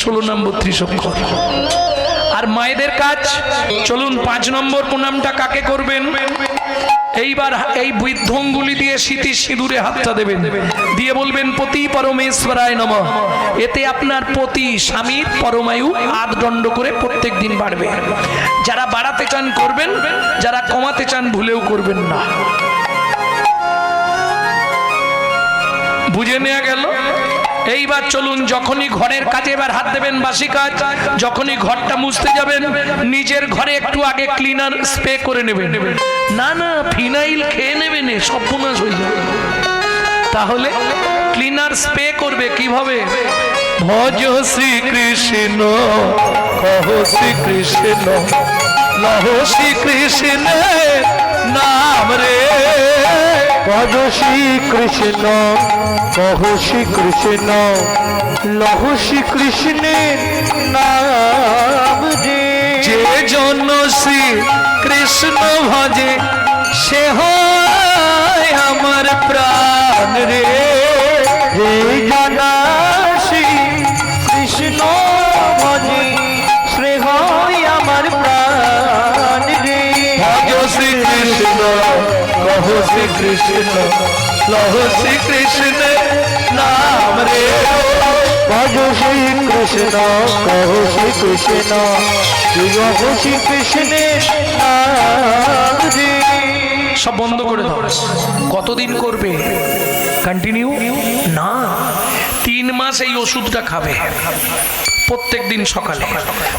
16 নম্বর ত্রিশঙ্কর। আর মায়েদের কাজ চলুন 5 নম্বর প্রণামটা কাকে করবেন? এইবার এই বৃদ্ধ অঙ্গুলি দিয়ে স্মৃতি সিঁদুরে হাতটা দেবেন, দিয়ে বলবেন পতি পরমেশ্বরায় নমঃ। এতে আপনার পতি স্বামীর পরমায়ু আদদণ্ড করে প্রত্যেক দিন বাড়বে। যারা বাড়াতে চান করবেন, যারা কমাতে চান ভুলেও করবেন না। বুঝে নেওয়া গেল? এইবার চলুন যখনই ঘরের কাজে এবার হাত দেবেন, বাসি কাজ, যখনই ঘরটা মুছতে যাবেন নিজের ঘরে একটু আগে ক্লিনার স্প্রে করে নেবেন। না না ফিনাইল খেয়ে নেবেন, সর্বনাশ হয়ে যাবে। তাহলে ক্লিনার স্প্রে করবে কিভাবে? ভজ শ্রীকৃষ্ণ কহ শ্রীকৃষ্ণ লহ শ্রীকৃষ্ণ নাম রে। ভজ শ্রীকৃষ্ণ কহ শ্রীকৃষ্ণ লহ শ্রীকৃষ্ণের নাম রে। যে জন শ্রী কৃষ্ণ ভজে সে হয় আমার প্রাণ রে। যে জানা শ্রী কৃষ্ণ ভজে শ্রী হয় আমার প্রাণ রে। ভজ শ্রীকৃষ্ণ কহ শ্রীকৃষ্ণ লহ শ্রীকৃষ্ণ নাম রে। ভজ শ্রীকৃষ্ণ কহ শ্রীকৃষ্ণ লহ শ্রীকৃষ্ণের নাম রে। সব বন্ধ করে দাও। কতদিন করবে? কন্টিনিউ না, 3 মাস এই ওষুধটা খাবে প্রত্যেক দিন সকালে।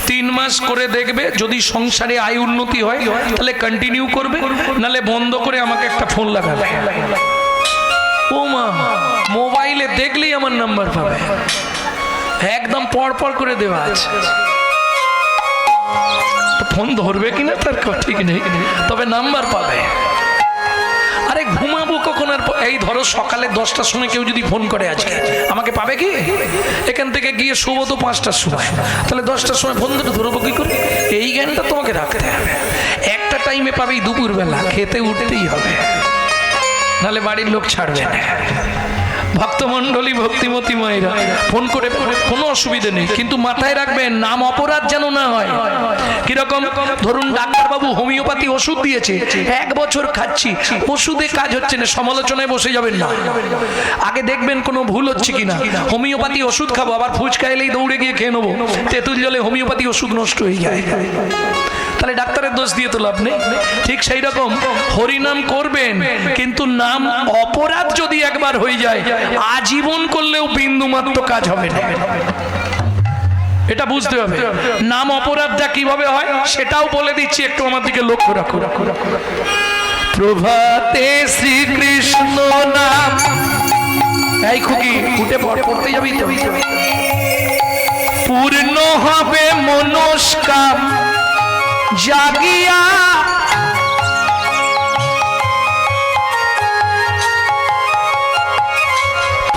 3 মাস করে দেখবে যদি সংসারে আয় উন্নতি হয় তাহলে কন্টিনিউ করবে, নালে বন্ধ করে আমাকে একটা ফোন লাগাবে। ও মা, মোবাইলে দেখলেই আমার নাম্বার পাবে, একদম পর করে দেওয়া আছে। ফোন ধরবে কিনা তার ঠিক নেই, তবে নাম্বার পাবে। আরে ঘুমাবো কখন? আর এই ধরো সকালে 10টার সময় কেউ যদি ফোন করে আজকে আমাকে পাবে কি? এখান থেকে গিয়ে শোবো তো 5টার সময়, তাহলে 10টার সময় ফোন ধরবো কি করে? এই জ্ঞানটা তোমাকে রাখতে হবে। একটা টাইমে পাবেই দুপুরবেলা, খেতে উঠতেই হবে, নাহলে বাড়ির লোক ছাড়বে না। ভক্তমণ্ডলী ভক্তিমতী মায়েরা ফোন করে কোনো অসুবিধা নেই, কিন্তু মাথায় রাখবেন নাম অপরাধ যেন না হয়। কিরকম? ধরুন ডাক্তারবাবু হোমিওপ্যাথি ওষুধ দিয়েছে, 1 বছর খাচ্ছি, ওষুধে কাজ হচ্ছে না, সমালোচনায় বসে যাবেন না। আগে দেখবেন কোনো ভুল হচ্ছে কিনা। হোমিওপ্যাথি ওষুধ খাবো, আবার ফুচকা এলেই দৌড়ে গিয়ে খেয়ে নেবো, তেঁতুল জলে হোমিওপ্যাথি ওষুধ নষ্ট হয়ে যায়, তাহলে ডাক্তারের দোষ দিয়ে তো লাভ নেই। ঠিক সেই রকম হরিনাম করবেন, কিন্তু নাম অপরাধ যদি একবার হয়ে যায় আজীবন করলেও বিন্দুমাত্র কাজ হবে না। এটা বুঝতে হবে। নাম অপরাধটা কিভাবে হয় সেটাও বলে দিচ্ছি, একটু আমার দিকে লক্ষ্য রাখো। প্রভাতে শ্রীকৃষ্ণ নাম। এই খুকি উঠে পড়তে যাবি তো? পূর্ণ হবে মনস্কাম জাগিয়া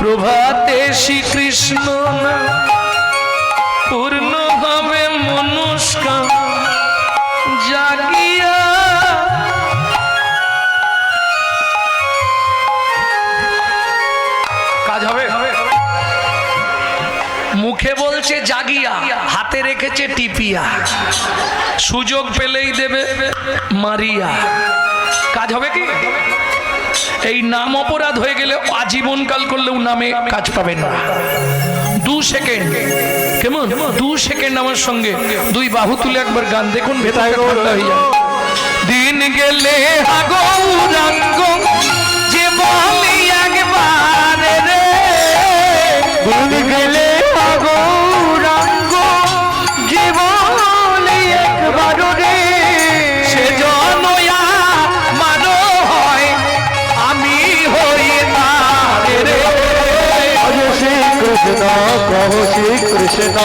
প্রভাতে শ্রীকৃষ্ণ পূর্ণ হবে মনস্কাম জাগিয়া। কাজ হবে? মুখে বলছে জাগিয়া, হাতে রেখেছে টিপিয়া, সুযোগ পেলেই দেবে মারিয়া। কাজ হবে কি? এই নাম অপরাধ হয়ে গেলে আজীবনকাল করলেও নামে কাজ পাবেন না। 2 সেকেন্ড, কেমন? 2 সেকেন্ড আমার সঙ্গে 2 বাহু তুলে একবার গান দেখুন, ভেতরে ঠান্ডা হয়ে যায়। দিন গেলে গৌরাঙ্গ যে বলি একবার রে, দিন গেলে গৌরাঙ্গ যে বলি একবার রে। সে জনয়া মানো হয় আমি হই তার রে। ভজ শ্রীকৃষ্ণ কহ শ্রীকৃষ্ণ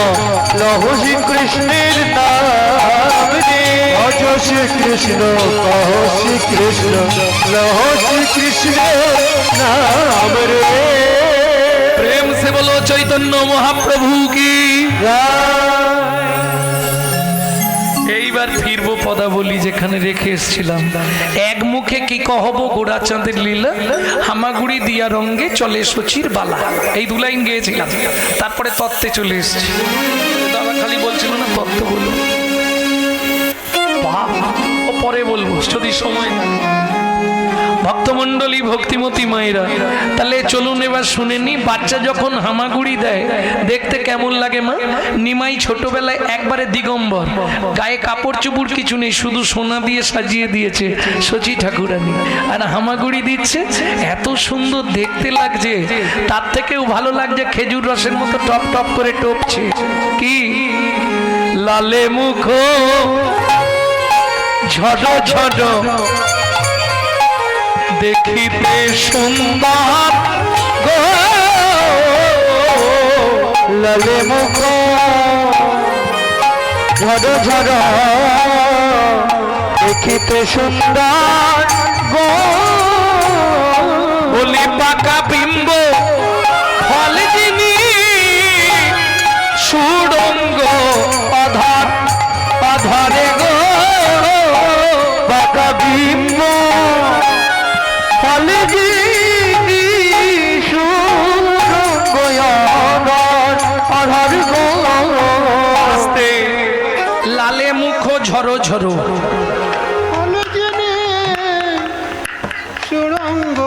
লহ শ্রীকৃষ্ণের নাম রে। ভজ শ্রীকৃষ্ণ কহ শ্রীকৃষ্ণ লহ শ্রীকৃষ্ণের নাম রে। প্রেম সে বলো চৈতন্য মহাপ্রভু কি। এইবার ফিরবো পদা বলি যেখানে রেখে এসেছিলাম, এক মুখে কি কহবো গোড়া চাঁদের লীলা, হামাগুড়ি দিয়া রঙ্গে চলে সচির বালা, এই দু লাইন গেয়েছিলাম। তারপরে তত্ত্বে চলে এসেছি। দাদা খালি বলছিল না তত্ত্ব বলো, ও পরে বলবো যদি সময় না। ভক্তমণ্ডলী ভক্তিমতী মায়েরা, তাহলে চলুন এবার শুনে নি, বাচ্চা যখন হামাগুড়ি দেয় দেখতে কেমন লাগে মা? নিমাই ছোটবেলায় একবারে দিগম্বর, গায়ে কাপড় চুপড় কিছু নেই, শুধু সোনা দিয়ে সাজিয়ে দিয়েছে সচি ঠাকুরানী, আর হামাগুড়ি দিচ্ছে, এত সুন্দর দেখতে লাগছে। তার থেকেও ভালো লাগছে খেজুর রসের মতো টপ টপ করে টপছে। কি লালে মুখ ঝড় ঝড় দেখিতে সুন্দর গো, লালে মুখ ঝড় ঝড় দেখিতে সুন্দর গো, বলি পাকা বিম্ব ফল যিনি সুড়ঙ্গ অধর অধরে গো, বাঁকা বিম্ব ফলে যিনি সুরঙ্গ অধর গো। আস্তে লালে মুখ ঝরো ঝরো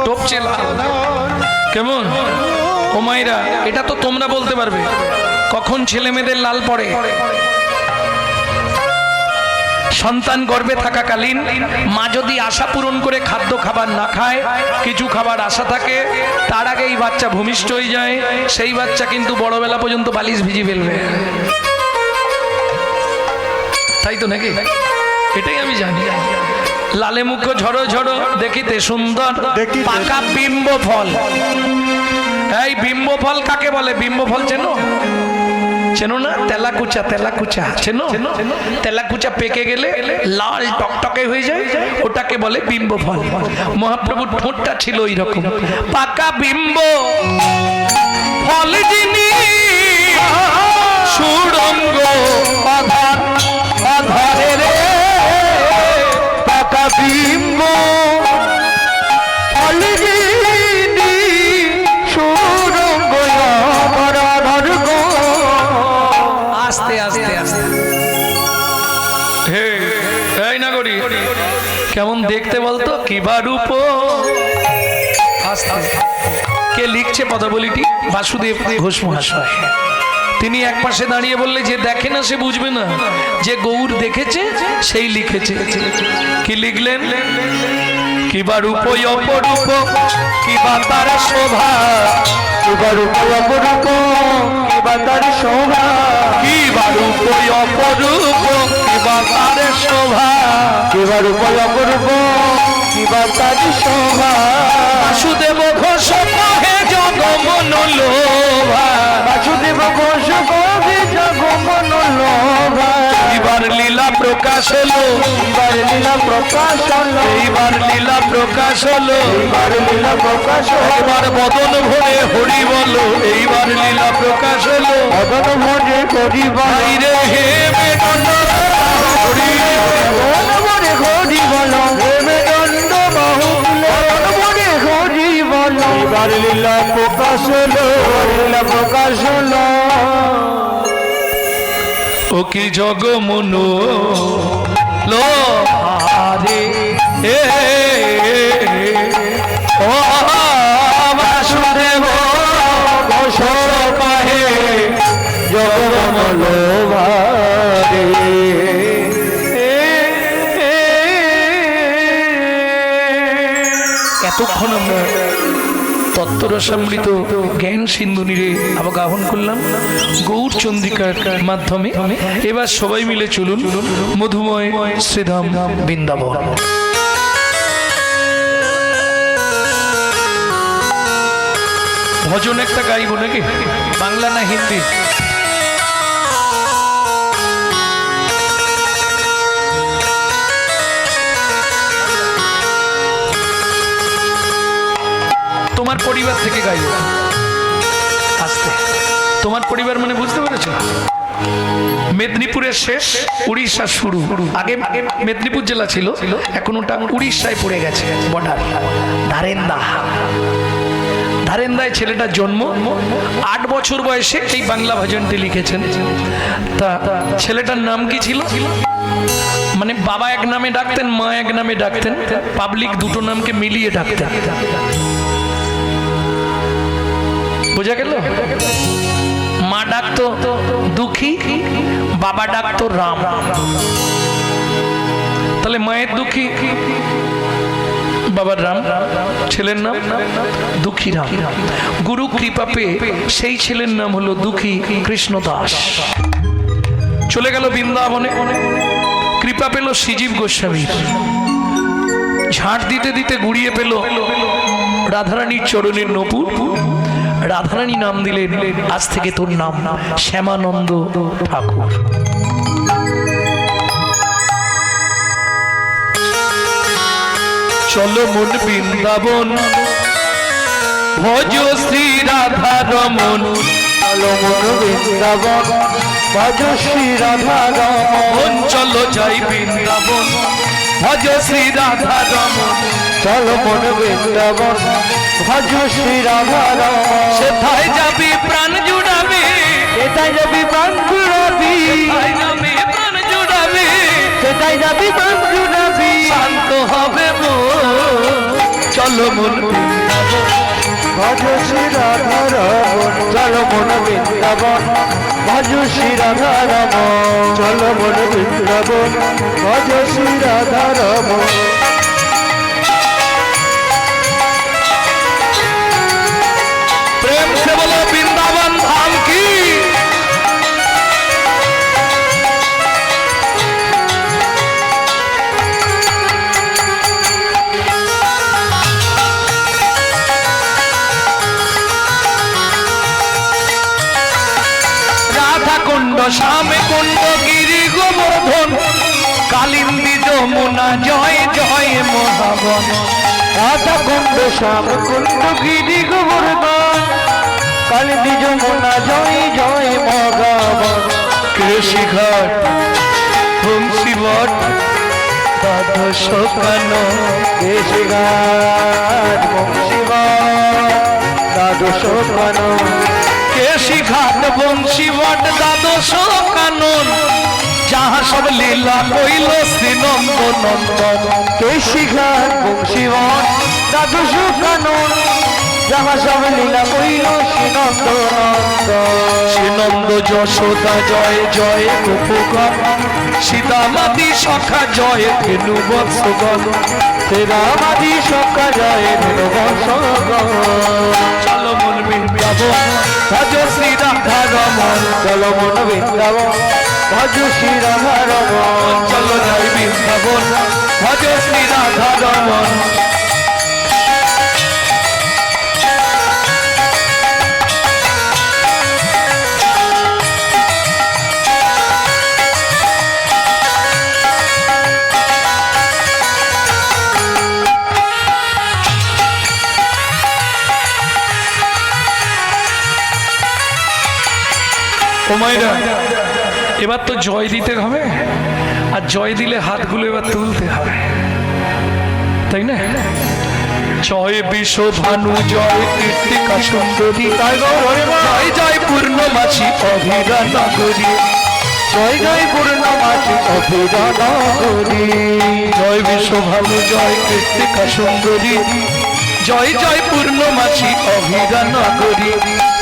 টপছে লাল। কেমন ও মাইরা, এটা তো তোমরা বলতে পারবে কখন ছেলে মেয়েদের লাল পড়ে। সন্তান গর্ভে থাকাকালীন মা যদি আশা পূরণ করে খাদ্য খাবার না খায়, কিছু খাবার আশা থাকে, তার আগে এই বাচ্চা ভূমিষ্ঠ হয়ে যায়, সেই বাচ্চা কিন্তু বড়বেলা পর্যন্ত বালিশ ভিজিয়ে ফেলবে, তাই তো নাকি? এটাই আমি জানি। লালে মুখ ঝড়ো ঝড়ো দেখিতে সুন্দর পাকা বিম্ব ফল। এই বিম্ব ফল কাকে বলে? বিম্ব ফল চেনো? চেনো না? তেলাকুচা, তেলাকুচা চেনো? তেলাকুচা পেকে গেলে লাল টকটকে হয়ে যায়, ওটাকে বলে বিম্ব ফল। মহাপ্রভুর ঠোঁটটা ছিল ওই রকম। পাকা বিম্ব ফল যিনি সুড়ঙ্গ অধর অধরে রে, পাকা বিম্ব ফলে যিনি সুরঙ্গ অধর গো। আস্তে আস্তে আস্তে হে এই না করি কেমন দেখতে বলতো, কিবা রূপ। আস্তে কে লিখছে পদাবলীটি? বাসুদেব ঘোষ মহাশয়। তিনি এক পাশে দাঁড়িয়ে বললে, যে দেখে না সে বুঝবে না, যে গৌর দেখেছে সেই লিখেছে। কি লিখলেন? কিবা রূপ অপরূপ, কিবা তার শোভা, কিবা রূপ অপরূপ, কিবা তার শোভা, কিবা রূপ অপরূপ, কিবা তার শোভা, কিবা রূপ অপরূপ, কিবা তার শোভা। বাসুদেব ঘোষ কহে জগমন লোভা, বাসুদেব ঘোষ কহে জগমন লোভা। এইবার লীলা প্রকাশ হলো, এইবার লীলা প্রকাশ হলো, এইবার লীলা প্রকাশ হলো, এইবার লীলা প্রকাশ হলো। এবার বদন ভরে হরি বলো, এইবার লীলা প্রকাশ হলো। মদন ভরে হরি বল, রে হে বেদন হরি, মদন ভরে হরি বল, হে মেদণ্ড বাহুকুল, মদন ভরে হরি বল। এইবার লীলা প্রকাশ হলো, লীলা প্রকাশ হলো। ও কি জগমন লোহারে এ ও বাসুদেব ঘোষ কহে জগমন লোভা রে। এতক্ষণ আমরা তত্ত্বরসামৃত জ্ঞান সিন্ধুনিরে আবাহন করলাম গৌর চন্দ্রিকার মাধ্যমে। এবার সবাই মিলে চলুন মধুময় শ্রীধাম বৃন্দাবন। ভজন একটা গাইব নাকি? বাংলা না হিন্দি? তোমার পরিবার থেকে গাইব। আস্তে, তোমার পরিবার মানে বুঝতে পেরেছো? মেদিনীপুরের শেষ, উড়িষ্যা শুরু। আগে মেদিনীপুর জেলা ছিল, এখন ওটা উড়িষ্যায় পড়ে গেছে বর্ডার। ধারেন্দায় ছেলেটার জন্ম। 8 বছর বয়সে এই বাংলা ভজনটি লিখেছেন। তা ছেলেটার নাম কি ছিল? মানে বাবা এক নামে ডাকতেন, মা এক নামে ডাকতেন, পাবলিক দুটো নামকে মিলিয়ে ডাকতেন। বোঝা গেল? মা ডাকতো দুঃখী, বাবা ডাকতো রাম। তাহলে মায়ের দুঃখী, বাবার রাম, ছেলের নাম দুঃখী রাম। গুরু কৃপা পেয়ে সেই ছেলের নাম হলো দুঃখী কৃষ্ণ দাস। চলে গেল বৃন্দাবনে, কৃপা পেল শ্রীজীব গোস্বামীর। ঝাঁট দিতে দিতে গুড়িয়ে পেল রাধারানীর চরণের নপুর। রাধারানী নাম দিলেন, আজ থেকে তোর নাম শ্যামানন্দ ঠাকুর। চলো মন বৃন্দাবন, ভজ শ্রী রাধা রমন। চলো মন বৃন্দাবন, ভজ শ্রী রাধা রমন। চলো যাই বৃন্দাবন, ভজ শ্রী রাধা রমন। চলো মন বৃন্দাবন, ভজ শ্রী রাধা রমন। সেথায় যাবি প্রাণ জুড়াবি, সেটাই যাবি প্রাণ জুড়াবি, সেথায় যাবি প্রাণ জুড়াবি, সেটাই যাবি প্রাণ জুড়াবি। শান্ত হবে মন। চলো মন বৃন্দাবন, ভজ শ্রী রাধা রমন। চলো মন বৃন্দাবন, ভজ শ্রী রাধা রমন। চলো মন বৃন্দাবন, ভজ শ্রী রাধা রমন। প্রেম সে বলো বৃন্দাবন ধাম কি। রাধা কুণ্ড, শ্যামে কুণ্ড, গিরি গোবর্ধন, কালিন্দী যমুনা, জয় জয় মহাবন। রাধা কুণ্ড, শ্যাম কুণ্ড, গিরি গোবর্ধন, কালিন্দী যমুনা, জয় জয় মহাবন। কৃষি ঘাট, বংশীবট, দ্বাদশ কানো। কেশিঘাট, বংশীবট, দ্বাদশ কানন। কেশি ঘাট, বংশীবট, দ্বাদশ কানন, যাহা সব লীলা কইল শ্রীনন্দ নন্দন। কেশিঘাট, বংশীবট, দ্বাদশ কানন, যাহা সব লীলা কইল শ্রীনন্দ নন্দন। শ্রীনন্দ যশোদা জয় জয় গোপগণ, সীতামাতি সখা জয় ধেনু বৎসগণ। শ্রীরামাদি সখা জয় ধেনু বৎসগণ। চলো মন বৃন্দাবন, ভজ শ্রী রাধা রমন। চলো মন বৃন্দাবন, ভজ শ্রী রাধা রমন। চলো যাই বৃন্দাবন, ভজ শ্রী রাধা রমন। ওমাইরা, এবার তো জয় দিতে হবে, আর জয় দিলে হাতগুলো এবার তুলতে হবে, তাই না? জয় বিশ্ব ভানু, জয় কীর্তিকা সুন্দরী, জয় জয় পূর্ণমাসী অভিরা নগরী। জয় জয় পূর্ণমাসী অভিরা নগরী। জয় বিশ্ব ভানু, জয় কীর্তিকা সুন্দরী, জয় জয় পূর্ণমাসী অভিরা নগরী।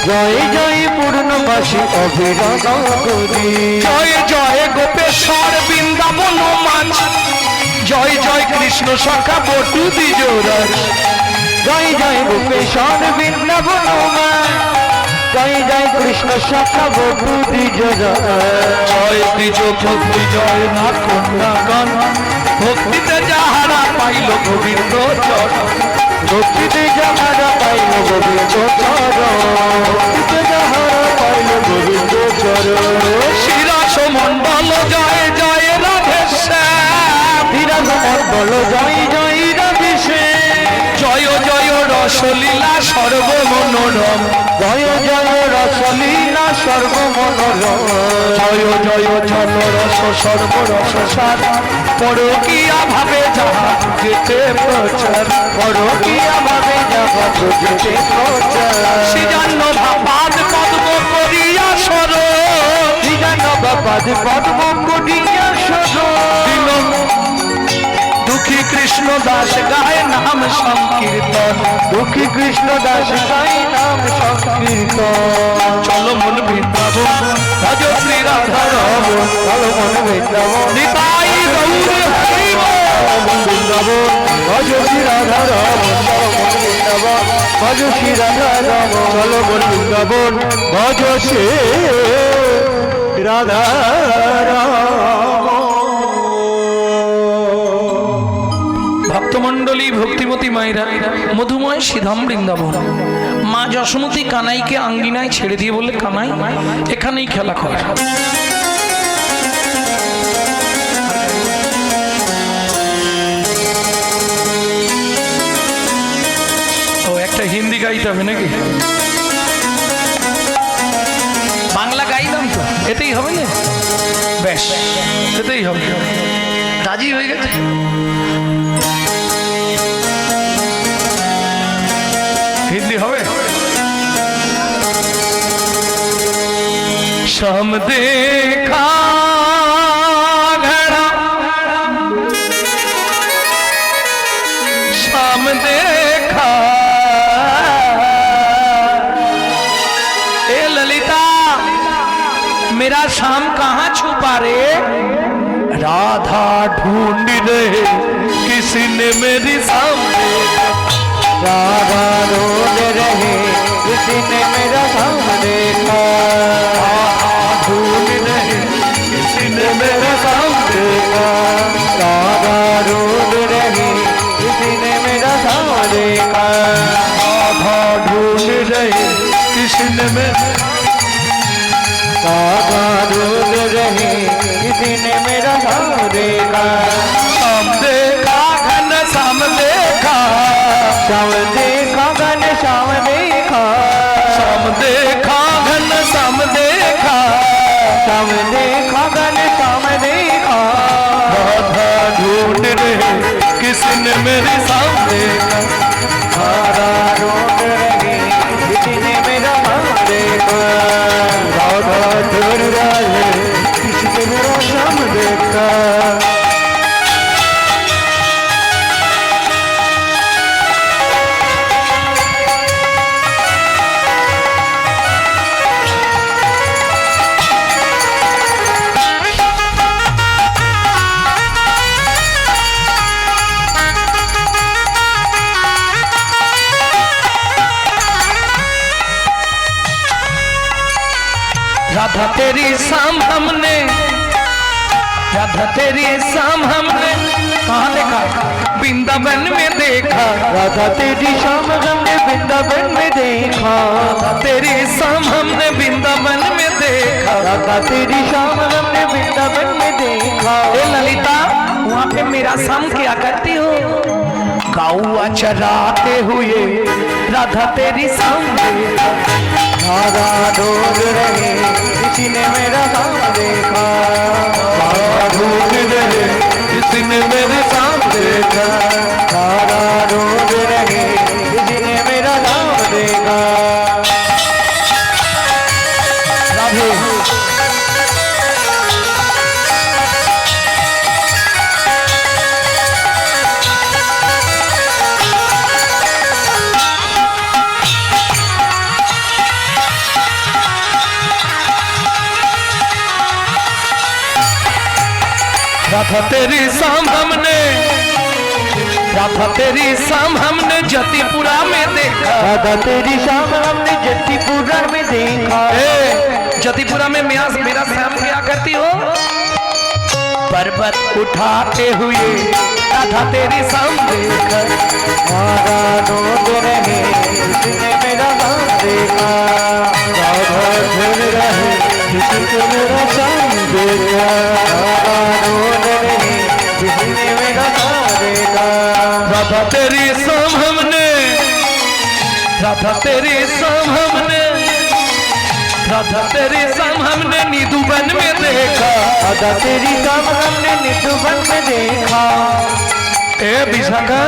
জয় জয় পূর্ণমাসী অভিরা নগরী। জয় জয় গোপেশ্বর বৃন্দাবন মাঝ, জয় জয় কৃষ্ণ সখা বটু দ্বিজরাজ। জয় জয় গোপেশ্বর বৃন্দাবন মাঝ, জয় জয় কৃষ্ণ সখা বধূ দ্বিজরাজ। জয় দ্বিজ ভক্তি, জয় না কন্যাগণ, ভক্তিতে যাহারা পাইল গোবিন্দ চরণ। ভক্তিতে যাহারা পাইল গোবিন্দ চরণ। ভক্তিতে যাহারা পাইল গোবিন্দ চরণ। শিরাস মণ্ডল জয় জয় রাধেশ্যাম, বিরাজ মণ্ডল জয় জয় রাধেশ্যাম। জয় জয় রসলীলা সর্বমনোরম, জয় জয় রসলীলা সর্বমনোরম, জয় জয় চল রস সর্বরস সার, পরকীয়া ভাবে যাহা যেতে প্রচার, পরকীয়া ভাবে যাহা যেতে প্রচার, সৃজান্ন ভাবাদ পদ্ম করিয়া সর, সৃজান্ন ভাবাদ পদ্ম করিয়া সর, দুঃখী কৃষ্ণ দাস গায় নাম সংকীর্তন, দুঃখী কৃষ্ণ দাস গায় নাম সংকীর্তন, চলো মন বৃন্দাবন ভজ শ্রী রাধা রমণ, চলো মন বৃন্দাবন নিতাই গৌর হরি বল, বৃন্দাবন ভজ শ্রী রাধা রমণ, চলো মন বৃন্দাবন ভজ শ্রী রাধা রমণ, চলো মন বৃন্দাবন ভজ শ্রী রাধা রমণ। ভক্তমণ্ডলী ভক্তিমতী মায়েরা, মধুময় সিধাম বৃন্দাবন, মা যশোমতী কানাইকে আঙ্গিনায় ছেড়ে দিয়ে বলে, কানাই এখানেই খেলা কর। ও একটা হিন্দি গাইতে হবে নাকি? বাংলা গাইলাম তো, এতেই হবে না? বেশ, এতেই হবে। রাজি হয়ে গেছে? हिंदी होवे शाम देखा घड़ा, शाम देखा, ए ललिता मेरा शाम कहाँ छुपा रे, राधा ढूंढ रहे किसी ने मेरी सामने, राधा रोज रहे किसी ने मेरा शाम देखा, ढूंढ रहे किसी ने मेरा शाम देखा, राधा रोज रहे किसी ने मेरा शाम देखा, राधा ढूंढ रहे किसी ने मेरा, राधा रोज रहे किसी ने मेरा शाम देखा, शाम देखा घन शाम देखा, शाम देखा घन शाम देखा, शाम देखा घन शाम देखा, शाम देखा घन शाम देखा, राधा ढूंढ रहे किसी ने मेरे सामने, राधा रोज रहे किसी ने मेरा शाम देखा, राधा ढूंढ रहे किसी ने मेरा शाम देखा। राधा तेरी शाम हमने, राधा तेरी शाम हमने कहाँ देखा, वृंदावन में देखा, राधा तेरी शाम हमने वृंदावन में देखा, राधा तेरी शाम हमने वृंदावन में देखा, राधा तेरी शाम हमने वृंदावन में देखा। ए ललिता वहाँ पे मेरा शाम क्या करती हो, गौआ चराते हुए राधा तेरी शाम देखा, राधा ढूंढ रहे किसी ने मेरा शाम देखा, राधा ढूंढ रहे किसी ने मेरे शाम देखा, राधा ढूंढ रहे किसी ने मेरा शाम देखा। राधे राधा तेरी शाम हमने, राधा तेरी शाम हमने जतिपुरा में देखा, राधा तेरी शाम हमने जतिपुरा में देखा, जतिपुरा में मेरा शाम क्या करती हो, पर्वत उठाते हुए राधा तेरी शाम देखा, राधा ढूंढ रहे किसी ने मेरा शाम देखा, राधा ढूंढ रहे किसी ने मेरा शाम देखा, राधा ढूंढ रहे किसी ने मेरा शाम देखा, राधा तेरी शाम हमने, राधा तेरे सामने, राधा तेरे सामने निधुबन में देखा, राधा तेरी काम हमने निधुबन में देखा। ए विशाखा,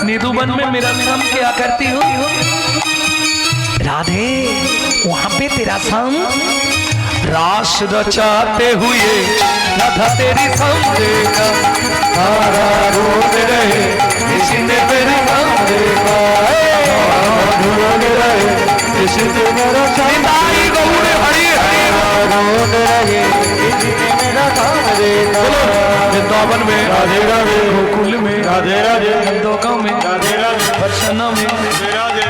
निधुबन में मेरा नाम क्या करती हो? राधे, वहां पे तेरा शाम रास रचाते हुए राधा तेरी शाम देखा, तारा रोड रहे इसने मेरे शाम देखा, रोड रहे इसने मेरा निताई गौर हरि हरि, रोड रहे इसने मेरा काम देखा। वृंदावन में राधे राधे, गोकुल में राधे राधे, दोका में राधे राधे, बरसना में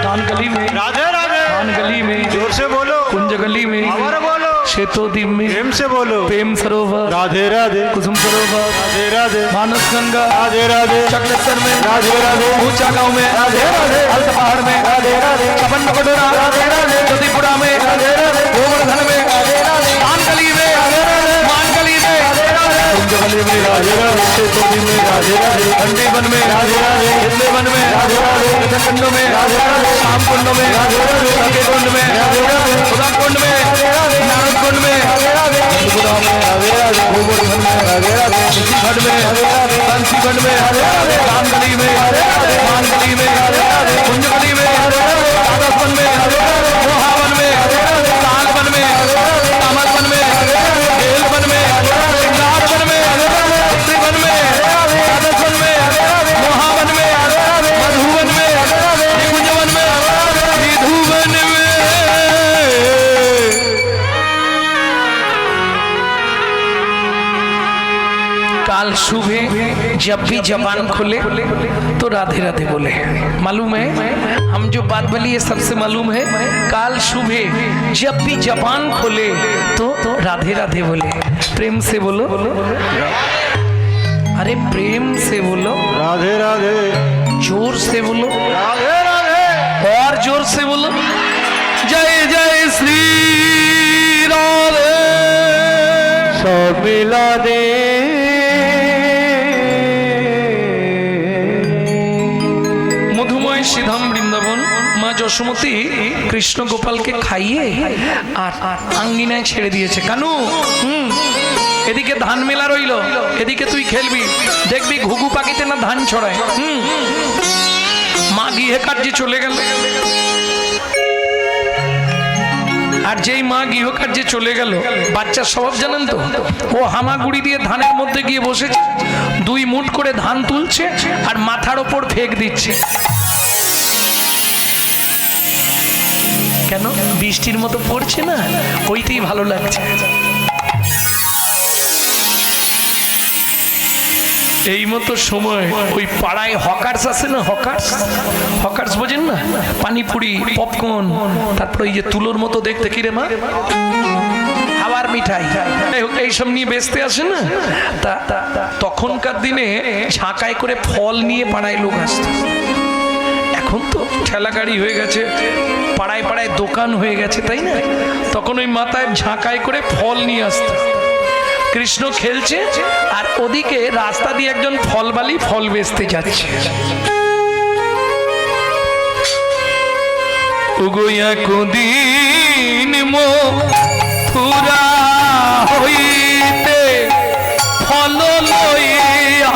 दानगली में, राधे राधे, दानगली में, जोर से बोलो, कुंज गली में, और बोलो, शेतोदीप में, प्रेम से बोलो, प्रेम सरोवर, राधे राधे, कुसुम सरोवर, राधे राधे, मानस गंगा, राधे राधे, चकलेश्वर में, राधे राधे, ऊंचा गांव में, राधे राधे, हल्द पहाड़ में, राधे राधे, छपन कटोरा, राधे राधे, ज्योतिपुरा में, राधे राधे, गोवर्धन में, राधे राधे, दानगली में, मानगली में, कुंज गली में, राधे राधे, शेतोदीप में, राधे राधे, घंटीवन में, राधे राधे, हिंदीवन में, राधे राधे, कुंड में, राधे राधे, श्याम कुंड में, राधे राधे, सखे कुंड में, राधे राधे, खुदा कुंड में, राधे राधे, नारद कुंड में, राधे राधे, त्रिपुरा में, राधे राधे, गोवर्धन में, राधे राधे, खंड में, राधे राधे, कांचीगढ़ में, रामगली में, मानगली में, कुंजगली में, राधावन में, मोहावन में, तालवन में, तामलवन में, बेलवन में, श्रृंगारवन में, त्रिवन में, राधावन में, मोहावन में, मधुवन में, निकुंजवन में, निधुवन में। काल सुबह जब भी जबान खुले तो राधे राधे बोले। मालूम है, हम जो बात बोली ये सबसे मालूम है। काल सुबह जब भी जबान खोले तो राधे राधे बोले। प्रेम से बोलो, अरे प्रेम से बोलो, राधे राधे, जोर से बोलो, राधे राधे, और जोर से बोलो, जय जय श्री राधे। सब मिला दे মধুময় শ্রীধাম বৃন্দাবন মা যশোমতী কৃষ্ণ গোপালকে খাইয়ে আর আঙ্গিনায় ছেড়ে দিয়েছে। কানু, এদিকে ধান মেলা রইল, এদিকে তুই খেলবি, দেখবি ঘুঘু পাখিতে না ধান ছড়ায়। মা গৃহে কার্যে চলে গেল, আর যেই মা গৃহকার্যে চলে গেল, বাচ্চার স্বভাব জানেন তো, ও হামাগুড়ি দিয়ে ধানের মধ্যে গিয়ে বসেছে, 2 মুঠ করে ধান তুলছে আর মাথার ওপর ফেক দিচ্ছে। কেন? বৃষ্টির মতো পড়ছে না, ওইটাই ভালো লাগছে। এই মতো সময় ওই পাড়ায় হকার্স আছে না, হকার্স বোঝেন না, পানিপুরি, পপকর্ন, তারপর ওই যে তুলোর মতো দেখতে, কি রে মা, হাওয়ার মিঠাই, এইসব নিয়ে বেচতে আসে না। তা তখনকার দিনে ঝাঁকায় করে ফল নিয়ে পাড়ায় লোক আসতো। এখন তো ঠেলা গাড়ি হয়ে গেছে, পাড়ায় পাড়ায় দোকান হয়ে গেছে, তাই না? তখন ওই মাথায় ঝাঁকায় করে ফল নিয়ে আসতো। কৃষ্ণ খেলছে আর ওদিকে রাস্তা দিয়ে একজন ফলবালি ফল বেচতে যাচ্ছে। উগোয়া কুদিন মথুরা হইতে ফল লইয়া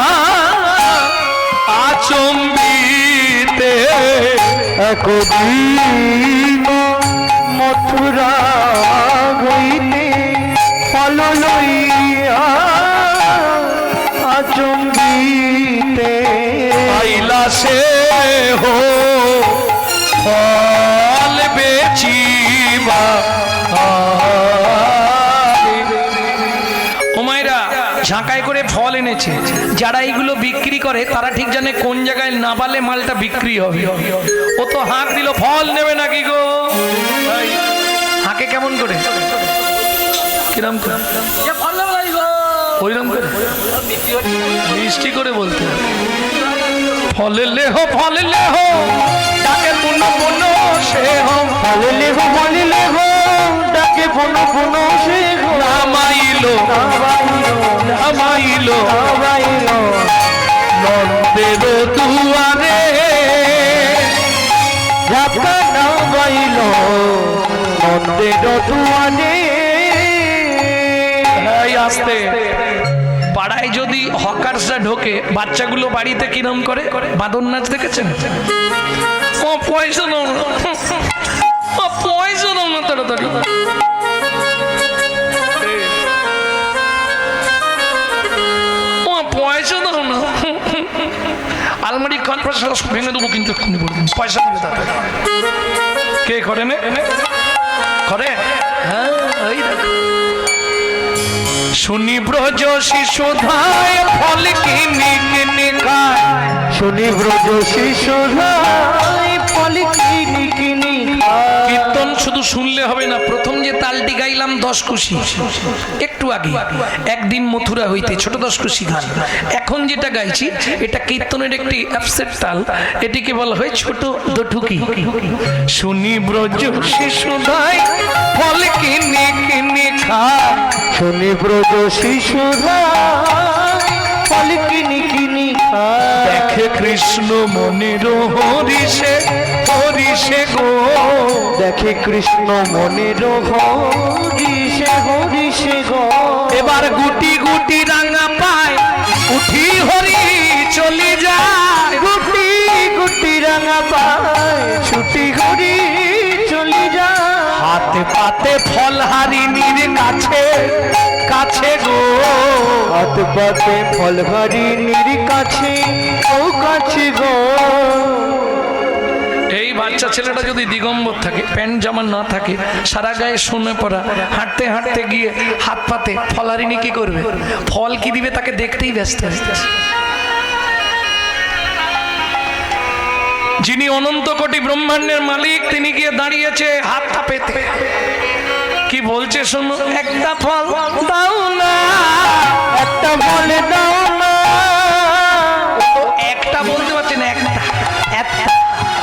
আচম্বিতে, একদিন মথুরা হইতে ফল লইয়া আচম্বিতে আইলা সে হো ফল বেচিবা। ও মায়েরা, ঝাঁকায় করে ফল এনেছে, যারা এইগুলো বিক্রি করে তারা ঠিক জানে কোন জায়গায় নাবালে মালটা বিক্রি হবে। ও তো হাঁক দিল, ফল নেবে নাকি গো? হাঁকে কেমন করে, কিরম করে, ওইরকম করে মিষ্টি করে বলতে, ফলে লেহো ফলে লেহো, ডাকে পুণ্য পুণ্য সে হো, ফলে লেহো ফলে লেহো, ডাকে পুণ্য পুণ্য সে হো, নামাইলো নামাইলো নামাইলো নন্দের দুয়ারে, ঝাপকানা নন্দের দুয়ারে এই আসতে পাড়ায় যদি হকার্সরা ঢোকে বাচ্চাগুলো বাড়িতে কিরম করে বাদর নাচ দেখেছেন? ও পয়সা নাও না, ও পয়সা নাও না তাড়াতাড়ি। ও পয়সা দাও না, আলমারি কনফারেন্স ভেঙে দেবো কিন্তু এক্ষুনি বলবেন পয়সা দিলে তাড়াতাড়ি। কে করে নে করে? হ্যাঁ এই দেখো শুনি ব্রজ শিশুধায় ফল কিনি কিনি খায়, শুনি ব্রজ শিশুধায় ফল কিনি কিনি খায়। কীর্তন শুধু শুনলে হবে না, প্রথম যে তালটি গাইলাম 10 কুশি একটু আগে, একদিন মথুরা হইতে ছোট 10 কুশি গান। এখন যেটা গাইছি এটা কীর্তনের একটি অ্যাপসেট তাল, এটিকে বলা হয় ছোট দঠুকি। শুনি ব্রজ শিশুধায় ফল কিনি কিনি খায়, শুনি ব্রজ শিশুধায় ফল কিনি কিনি খায়। দেখে কৃষ্ণ মনির হরিষে হরিষে গো, দেখে কৃষ্ণ মনের হরিষে হরিষে গো। এবার গুটি গুটি রাঙা পায় উঠি হরি চলে যায়, গুটি গুটি রাঙা পায় ছুটি ঘুরি চলি যায়। হাতে পাতে ফল হারিনীর কাছে কাছে গো, হাত পাতে ফল হারিনীর কাছে ও কাছে গো। এই বাচ্চা ছেলেটা যদি দিগম্বর থাকে, প্যান্ট জামা না থাকে, সারা গায়ে শুনে পড়া, হাঁটতে হাঁটতে গিয়ে হাত পাতে ফল হারিনী কি করবে? ফল কি দিবে তাকে দেখতেই ব্যস্ত। যিনি অনন্ত কোটি ব্রহ্মাণ্ডের মালিক তিনি গিয়ে দাঁড়িয়েছে হাতটা পেতে, কি বলছে শোনো? একটা ফল দাও না, একটা ফল দাও না। একটা বলতে পারছি না,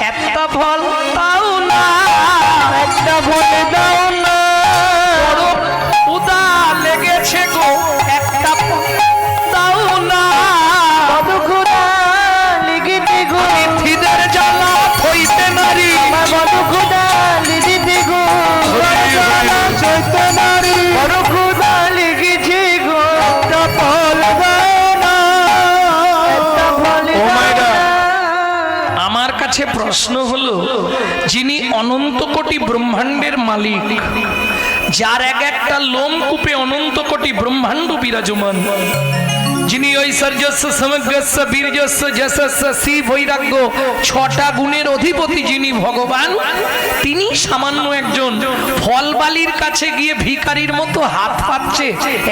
একটা ফল দাও না, একটা ফল দাও না। বড় উদা লেগেছে গো, একটা ফল দাও না। বধুখুদা লিগিতে গো, খিদের জ্বালা হইতে নারী, বধুখুদা লিগিতে গো, চৈত নারী। বধুখুদা লিগিছে গো, একটা ফল দাও না, একটা ফল দাও না। আমার কাছে প্রশ্ন হলো, যিনি অনন্ত কোটি ব্রহ্মাণ্ডের মালিক, যার এক একটা লোমকূপে অনন্ত কোটি ব্রহ্মাণ্ড বিরাজমান, যিনি ঐশ্বর্যস্য সমগ্রস্য বীর্যস্য যশস্য শ্রী বৈরাগ্য 6টা গুণের অধিপতি, যিনি ভগবান, তিনি সামান্য একজন ফলবালির কাছে গিয়ে ভিখারির মতো হাত পাচ্ছে,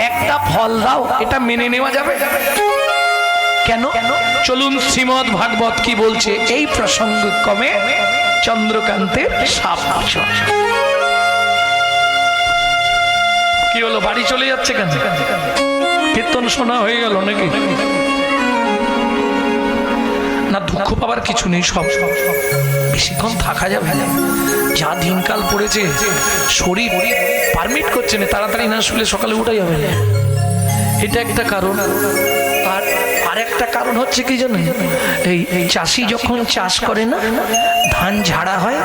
একটা ফল দাও, এটা মেনে নেওয়া যাবে? কেন? চলুন শ্রীমদ ভাগবত কি বলছে এই প্রসঙ্গক্রমে চন্দ্রকান্তের সাপ বছর। কি হলো, বাড়ি চলে যাচ্ছে কেন? কীর্তন শোনা হয়ে গেল নাকি? না, দুঃখ পাবার কিছু নেই, সব বেশিক্ষণ থাকা যাবে না, যা দিনকাল পড়েছে শরীর পারমিট করছে না, তাড়াতাড়ি না শুলে সকালে উঠে যাবে না, এটা একটা কারণ। আর আরেকটা কারণ হচ্ছে কি জানেন, এই চাষি যখন চাষ করে না, ধান ঝাড়া হয়,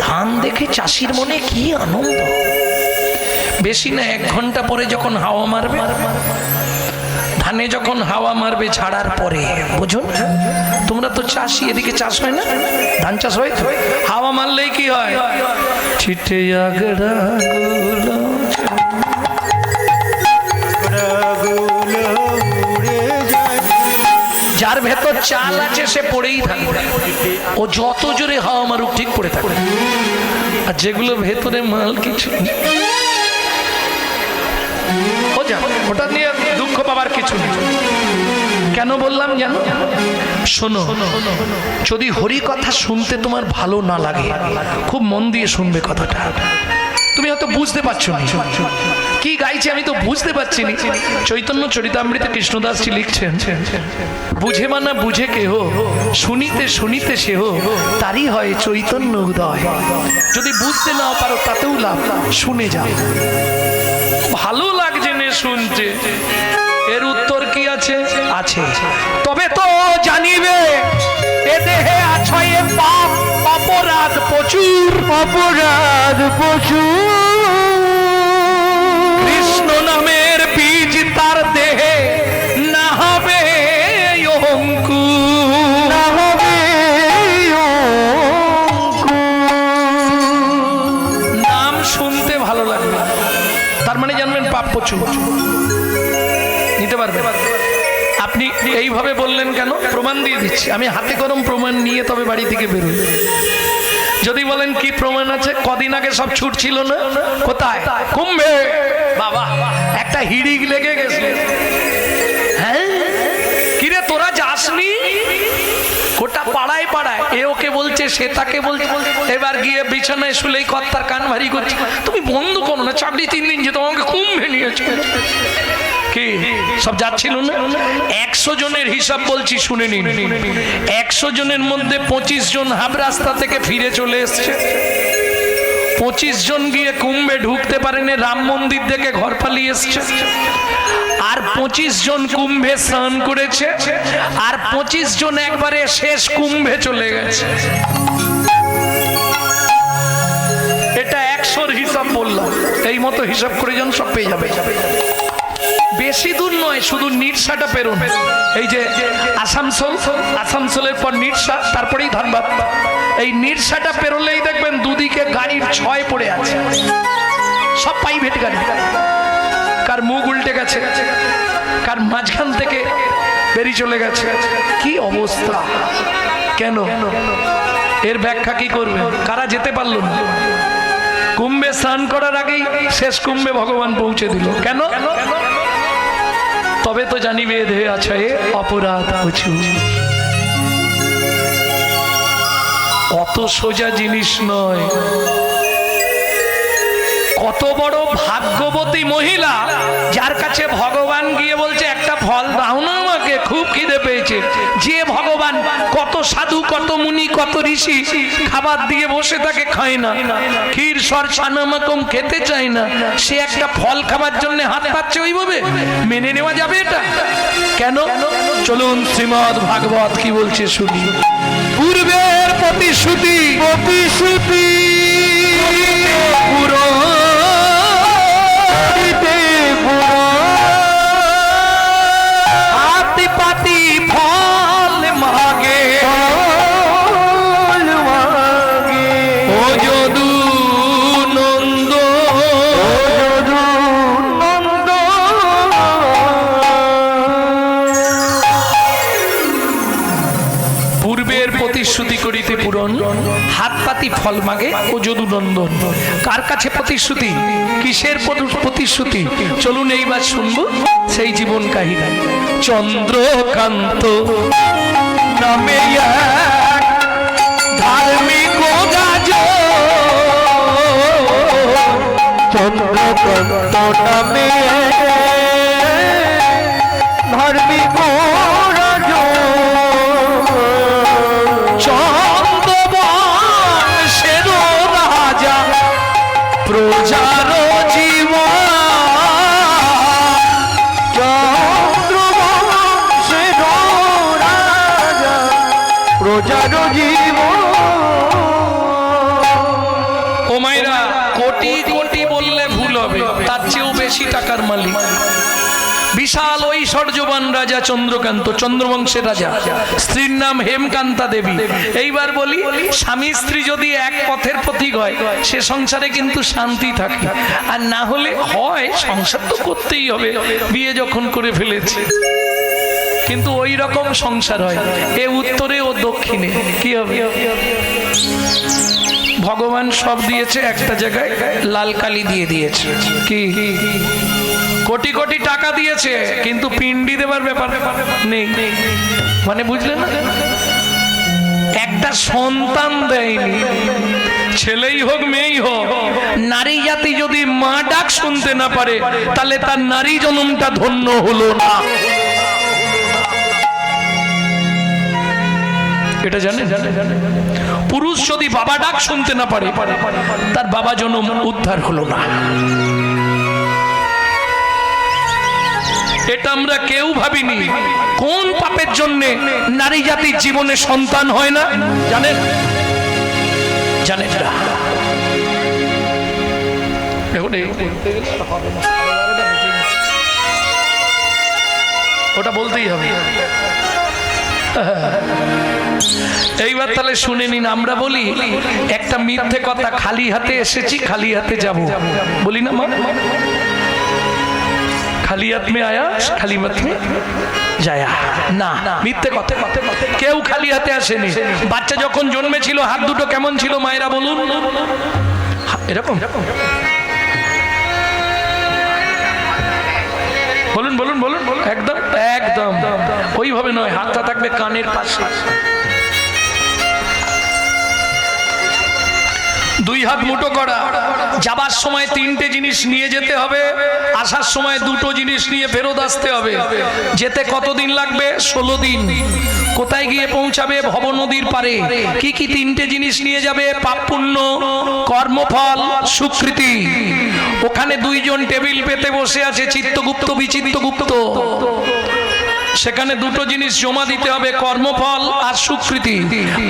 ধান দেখে চাষির মনে কি আনন্দ। বেশি না 1 ঘন্টা পরে যখন হাওয়া মারবে, ধানে যখন হাওয়া মারবে ঝাড়ার পরে, বুঝুন তোমরা তো চাষি, এদিকে চাষ হয় না, ধান চাষ হয় তো, হাওয়া মারলেই কি হয়? ছিটে আগড়া গুলো, যার ভেতর চাল আছে সে পড়েই থাকবে, ও যত জোরে হাওয়া মারুক ঠিক পড়ে থাকবে। আর যেগুলো ভেতরে মাল কিছু ওটা নিয়ে দুঃখ পাবার কিছু নেই। কেন বললাম জানো? শোনো, যদি হরি কথা শুনতে তোমার ভালো না লাগে, খুব মন দিয়ে শুনবে কথাটা। তুমি হয়তো বুঝতে পারছো না কি গাইছে, আমি তো বুঝতে পারছি না। চৈতন্য চরিতামৃতে কৃষ্ণদাসজি লিখছেন, বুঝে মানা বুঝে কেহ, শুনিতে শুনিতে সেহ, তারই হয় চৈতন্য উদয়। যদি বুঝতে না পারো তাতেও লাভ, শুনে যাও, ভালো লাগছে না শুনতে, এর উত্তর কি আছে? আছে, তবে তো জানিবে এ দেহে আছে পাপ অপরাধ প্রচুর, অপরাধ প্রচুর। দিতে পারবে? আপনি এইভাবে বললেন কেন? প্রমাণ দিয়ে দিচ্ছি, আমি হাতে গরম প্রমাণ নিয়ে তবে বাড়ি থেকে বেরোই। যদি বলেন কি প্রমাণ আছে, কদিন আগে সব ছুটছিল না, কোথায়? কুম্ভে। বাবা, একটা হিড়িক লেগে গেছে। হ্যাঁ, কিরে তোরা যাসনি? গোটা পাড়ায় পাড়ায় এ ওকে বলছে, সে তাকে বলছে। এবার গিয়ে বিছানায় শুলেই কর্তার কান ভারী করছে, তুমি বন্ধ করো না, চাকরি 3 দিন যে তোমাকে কুম্ভে নিয়েছে। কি সব যাচ্ছিল না? 100 জনের হিসাব বলছি, শুনে নিন। 100 জনের মধ্যে 25 জন হাব রাস্তা থেকে ফিরে চলে এসছে। 25 জন গিয়ে কুম্ভে ঢুকতে পারেনি, রাম মন্দির থেকে ঘর পালিয়ে এসছে। আর 25 জন কুম্ভে স্নান করেছে, আর 25 জন একবারে শেষ কুম্ভে চলে গেছে। এটা 100-র হিসাব বললাম, এই মতো হিসাব করে যেন সব পেয়ে যাবে। বেশি দূর নয়, শুধু নিরসাটা পেরোন। এই যে আসানসোল, আসানসোলের পর নিরসা, তারপরেই ধানবাদ। এই নিরসাটা পেরোলেই দেখবেন দুদিকে গাড়ির ছয় পড়ে আছে, সব প্রাইভেট গাড়ি। কার মুখ উল্টে গেছে, কার মাঝখান থেকে বেরিয়ে চলে গেছে। কি অবস্থা! কেন? এর ব্যাখ্যা কি করবেন? কারা যেতে পারলো না? কুম্ভে স্নান করার আগেই শেষ কুম্ভে ভগবান পৌঁছে দিল। কেন? তবে তো জানি বেদে আছে অপরাধ প্রচুর। অত সোজা জিনিস নয়। কত বড় ভাগ্যবতী মহিলা, যার কাছে ভগবান গিয়ে বলছে একটা ফল দাও না আমাকে, খুব খিদে পেয়েছে। যে ভগবান কত সাধু, কত মুনি, কত ঋষি খাবার দিয়ে বসে থাকে, খায় না, ক্ষীর সর ছানামাকম খেতে চায় না, সে একটা ফল খাবার জন্য হাত পাচ্ছে, ওইভাবে মেনে নেওয়া যাবে এটা? কেন? চলুন শ্রীমদ্ ভাগবত কি বলছে শুনি। পূর্বের প্রতিশ্রুতি পুরো পাতি ফল মাগে, ও যদু নন্দ, পূর্বের প্রতিশ্রুতি করিতে পূরণ, হাত পাতি ফল মাগে ও যদু নন্দন। কার কাছে প্রতিশ্রুতি? কিসের প্রতিশ্রুতি? চলুন এইবার শুনবো সেই জীবন কাহিনী। চন্দ্রকান্ত নামে এক ধার্মিক রাজা, চন্দ্রকান্ত নামে ধার্মিক রাজা, চন্দ্রবংশের রাজা, প্রজার জীবন, চন্দ্রবংশের রাজা, প্রজার জীবন। ও মায়েরা, কোটি কোটি বললে ভুল হবে, তার চেয়েও বেশি টাকার মালিক। বিশাল ঐশ্বর্যবান রাজা চন্দ্রকান্ত, চন্দ্রবংশের রাজা। স্ত্রীর নাম হেমকান্তা দেবী। এইবার বলি, স্বামী স্ত্রী যদি এক পথের পথিক হয়, সে সংসারে কিন্তু শান্তি থাকে। আর না হলে হয়, সংসার তো করতেই হবে, বিয়ে যখন করে ফেলেছে। কিন্তু ওই রকম সংসার হয়, এ উত্তরে ও দক্ষিণে। কি হবে? ভগবান সব দিয়েছে, একটা জায়গায় লাল কালি দিয়ে দিয়েছে। কি? কোটি কোটি টাকা দিয়েছে, কিন্তু পিন্ডি দেবার ব্যাপার নেই। মানে বুঝলেন না? একটা সন্তান দেয়নি, ছেলেই হোক মেয়েই হোক। নারী জাতি যদি মা ডাক শুনতে না পারে, তাহলে তার নারী জন্মটা ধন্য হলো না। এটা জানেন? পুরুষ যদি বাবা ডাক শুনতে না পারে, তার বাবা জন্ম উদ্ধার হলো না। এটা আমরা কেউ ভাবিনি। কোন পাপের জন্য নারী জাতির জীবনে সন্তান হয় না জানেন? জানেন না? ওটা বলতেই হবে। এইবার তাহলে শুনে নিন। আমরা বলি একটা মিথ্যে কথা, খালি হাতে এসেছি খালি হাতে যাব, বলি না মা? খালি হাত মে আয়া খালি মত মে যায়া না, মিথ্যে কথা। কেউ খালি হাতে আসেনি। বাচ্চা যখন জন্মেছিল হাত দুটো কেমন ছিল মায়েরা বলুন? এরকম বলুন বলুন বলুন বলুন। একদম একদম ওইভাবে নয়, হাতটা থাকবে কানের পাশে। দুই হাত মুঠো করা। যাবার সময় তিনটে জিনিস নিয়ে যেতে হবে, আসার সময় দুটো জিনিস নিয়ে ফেরত আসতে হবে। যেতে কতদিন লাগবে? 16 দিন। কোথায় গিয়ে পৌঁছাবে? ভব নদীর পারে। কি কি তিনটে জিনিস নিয়ে যাবে? পাপ পুণ্য, কর্মফল, সুকৃতি। ওখানে দুইজন টেবিল পেতে বসে আছে, চিত্তগুপ্ত বিচিত্তগুপ্ত। সেখানে দুটো জিনিস জমা দিতে হবে, কর্মফল আর সুকৃতি।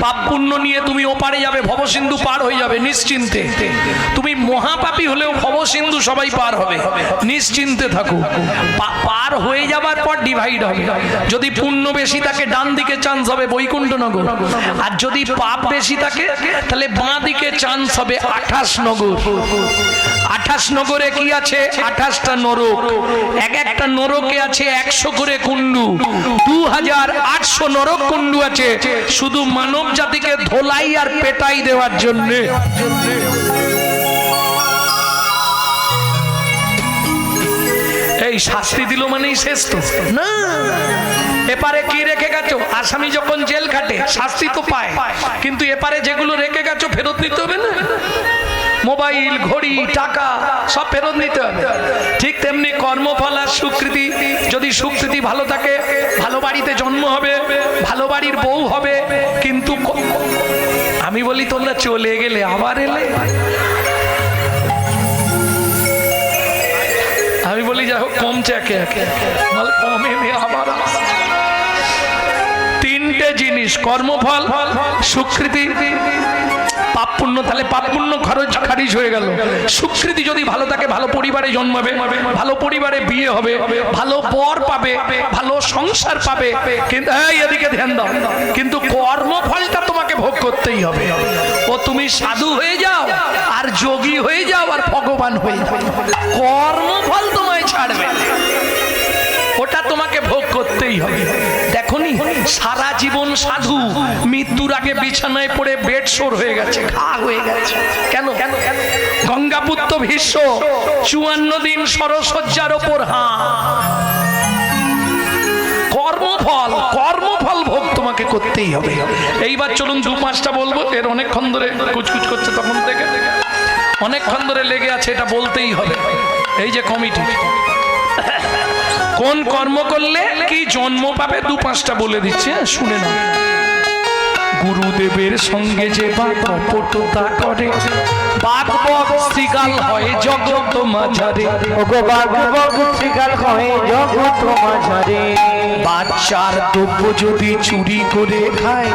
পাপ পুণ্য নিয়ে তুমি ওপারে যাবে, ভবসিন্ধু পার হয়ে যাবে নিশ্চিন্তে। তুমি মহাপাপী হলেও ভবসিন্ধু সবাই পার হবে, নিশ্চিন্তে থাকো। পার হয়ে যাবার পর ডিভাইড হবে। যদি পুণ্য বেশি থাকে ডান দিকে চান্স হবে বৈকুণ্ঠনগর, আর যদি পাপ বেশি থাকে তাহলে বাঁ দিকে চান্স হবে 28 নগর। 28 নগরে কি আছে? 28টা নরক। এক একটা নরকে আছে 100 করে কুণ্ডু। 2800 নরক কুণ্ডু আছে শুধু মানব জাতিকে ধোলাই আর পেটাই দেওয়ার জন্য। এই শাস্তি দিল মানেই শেষ তো না। এপারে কি রেখে গেছো? আসামি যখন জেল খাটে শাস্তি তো পায়, কিন্তু এপারে যেগুলো রেখে গেছো ফেরত নিতে হবে না। মোবাইল, ঘড়ি, টাকা সব ফেরত নিতে হবে। ঠিক তেমনি কর্মফল আর সুকৃতি। যদি সুকৃতি ভালো থাকে, ভালো বাড়িতে জন্ম হবে, ভালো বাড়ির বউ হবে। কিন্তু আমি বলি তোমরা চলে গেলে আবার এলে। আমি বলি যাই হোক কমছে একে একে, কমে আবার। তিনটে জিনিস, কর্মফল, সুকৃতি, পাপ পুণ্য। তাহলে পাপ পুণ্য খরচ খারিজ হয়ে গেল। সুকৃতি যদি ভালো থাকে, ভালো পরিবারে জন্মাবে, ভালো পরিবারে বিয়ে হবে, ভালো বর পাবে, ভালো সংসার পাবে। কিন্তু এদিকে ধ্যান দাও, কিন্তু কর্মফলটা তোমাকে ভোগ করতেই হবে। ও তুমি সাধু হয়ে যাও আর যোগী হয়ে যাও আর ভগবান হয়ে যাও, কর্মফল তোমায় ছাড়বে, ওটা তোমাকে ভোগ করতেই হবে। দেখনি সারা জীবন সাধু, মৃত্যুর আগে বিছানায় পড়ে বেড শোর হয়ে গেছে, ঘা হয়ে গেছে। কেন? গঙ্গাপুত্র ভীষ্ম 54 দিন সরসজ্জার ওপর কর্মফল ভোগ তোমাকে করতেই হবে। এইবার চলুন 2-5টা বলবো, এর অনেকক্ষণ ধরে কুচকুচ করছে, তখন থেকে অনেকক্ষণ ধরে লেগে আছে, এটা বলতেই হবে। এই যে কমিটি কোন কর্ম করলে কি জন্ম পাবে 2-5টা বলে দিচ্ছে, শুনে না। গুরুদেবের সঙ্গে যে কপটতা করে, বাঘবক শ্রীগাল হয় জগৎ মাঝারে। ওগো বাঘবক শ্রীগাল হয় জগৎ মাঝারে। বাচ্চার দ্রব্য যদি চুরি করে খায়,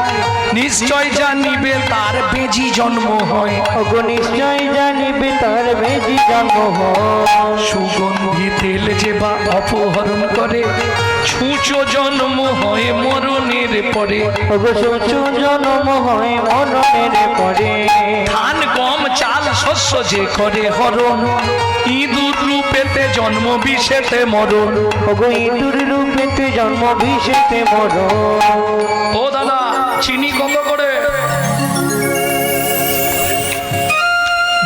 নিশ্চয় জানিবে তার বেজি জন্ম হয়। ওগো নিশ্চয় জানিবে তার বেজি জন্ম হয়। সুগন্ধি তেল যে বা অপহরণ করে, ছুঁচো জন্ম হয় মরণের পরে। ওগো ছুঁচো জন্ম হয় মরণের পরে। ধান গম চাল শস্য যে করে হরণ, ইঁদুর রূপেতে জন্ম বিষেতে মরণ। ওগো ইঁদুর রূপেতে জন্ম বিষেতে মরণ। ও দাদা চিনি কত করে?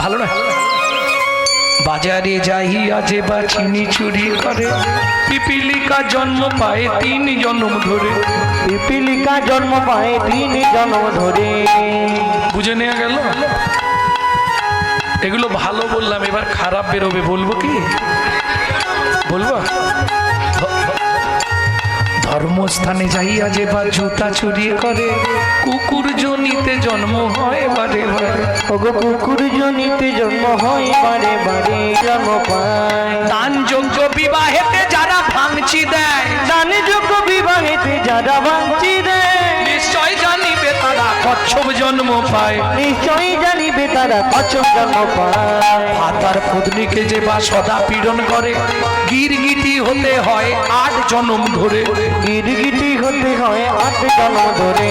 ভালো না? বাজারে যাইয়া যে বা চিনি চুরি করে, পিপিলিকা জন্ম পায় 3 জন্ম ধরে। পিপিলিকা জন্ম পায় 3 জন্ম ধরে। বুঝে নেওয়া গেল? এগুলো ভালো বললাম, এবার খারাপ বেরোবে, বলবো কি? বলবো? ধর্মস্থানে যাইয়া যে বা জুতা চুরি করে, কুকুর জনিতে জন্ম হয় বারে বারে। ওগো কুকুর জনিতে জন্ম হয় বারে বারে জন্ম পায়। দান যোগ্য বিবাহেতে যারা ভাঙচি দেয়, দান যোগ্য বিবাহেতে যারা ভাঙচি দেয়, নিশ্চয় জানিবে তারা কচ্ছপ জন্ম পায়। নিশ্চয় জানিবে তারা কচ্ছপ জন্ম পায়। ভাতার পত্নীকে যে বা সদা পীড়ন করে, গিরগিটি হতে হয় 8 জন্ম ধরে। গিরগিটি হতে হয় 8 জন্ম ধরে।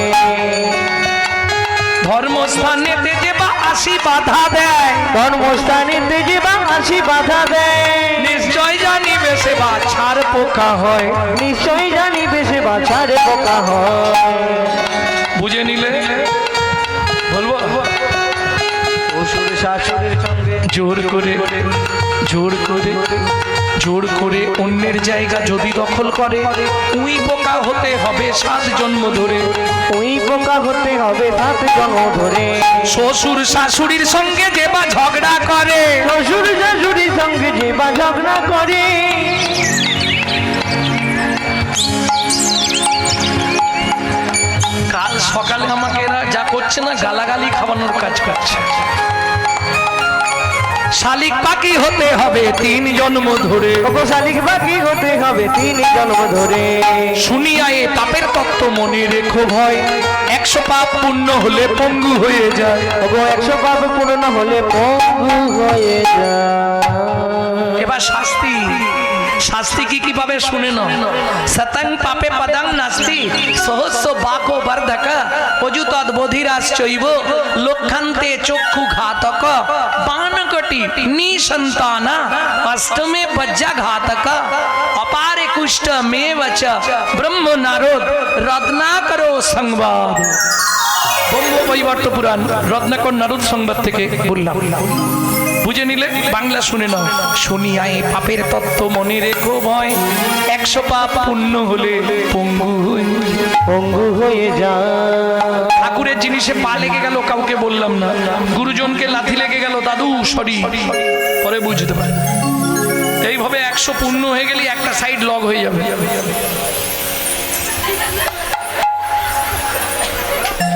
ধর্মস্থানেতে যে বা আসি বাধা দেয়, কর্মস্থানেতে যেবা আসি বাধা দেয়, নিশ্চয় জানিবে সে বাছার পোকা হয়। নিশ্চয় জানিবে সে বাছারে পোকা হয়। বুঝে নিলে বলবো শ্বশুর শাশুড়ির সঙ্গে জোর করে জোর করে জোর করে অন্যের জায়গা যদি দখল করে, উই পোকা হতে হবে 7 জন্ম ধরে। ওই পোকা হতে হবে 7 জন্ম ধরে। শ্বশুর শাশুড়ির সঙ্গে যে বা ঝগড়া করে, শ্বশুর শাশুড়ির সঙ্গে যেবা ঝগড়া করে, কাল সকালে আমাকে এরা যা করছে না, গালাগালি খাওয়ানোর কাজ করছে। শালিক পাখি হতে হবে 3 জন্ম ধরে, ওগো শালিক বাকি হতে হবে 3 জন্ম ধরে। শুনিয়া এ পাপের তত্ত্ব মনে রেখো ভয়, 100 পাপ পূর্ণ হলে পঙ্গু হয়ে যায়। ওগো 100 পাপ পূর্ণ হলে পঙ্গু হয়ে যায়। এবার শাস্তি, শাস্তি কি কিভাবে শুনে নাও। সতং পাপে পদং নাস্তি, সহস্র বাকো বর্ধকা, অযুতদ বধিরাশ্চৈব, লক্ষান্তে চক্ষু ঘাতক, বানকটি নিসন্তানা, অষ্টমে বজ্জা ঘাতক, অপারে কুষ্ঠ মেবচ, ব্রহ্ম নারদ রত্নাকরো সংবাদ। বঙ্গবৈবর্ত পুরাণ রত্নাকর নারদ সংবাদ থেকে বললাম। বুঝে নিলে বাংলা শুনে নাও। শুনিয়া এই পাপের তত্ত্ব মনে রেখো ভয়, 100 পাপ পূর্ণ হলে পঙ্গু পঙ্গু হয়ে যায়। ঠাকুরের জিনিসে পা লেগে গেল, কাউকে বললাম না। গুরুজনকে লাথি লেগে গেল, দাদু সরি, পরে বুঝতে পারে। এইভাবে 100 পূর্ণ হয়ে গেলে একটা সাইড লগ হয়ে যাবে।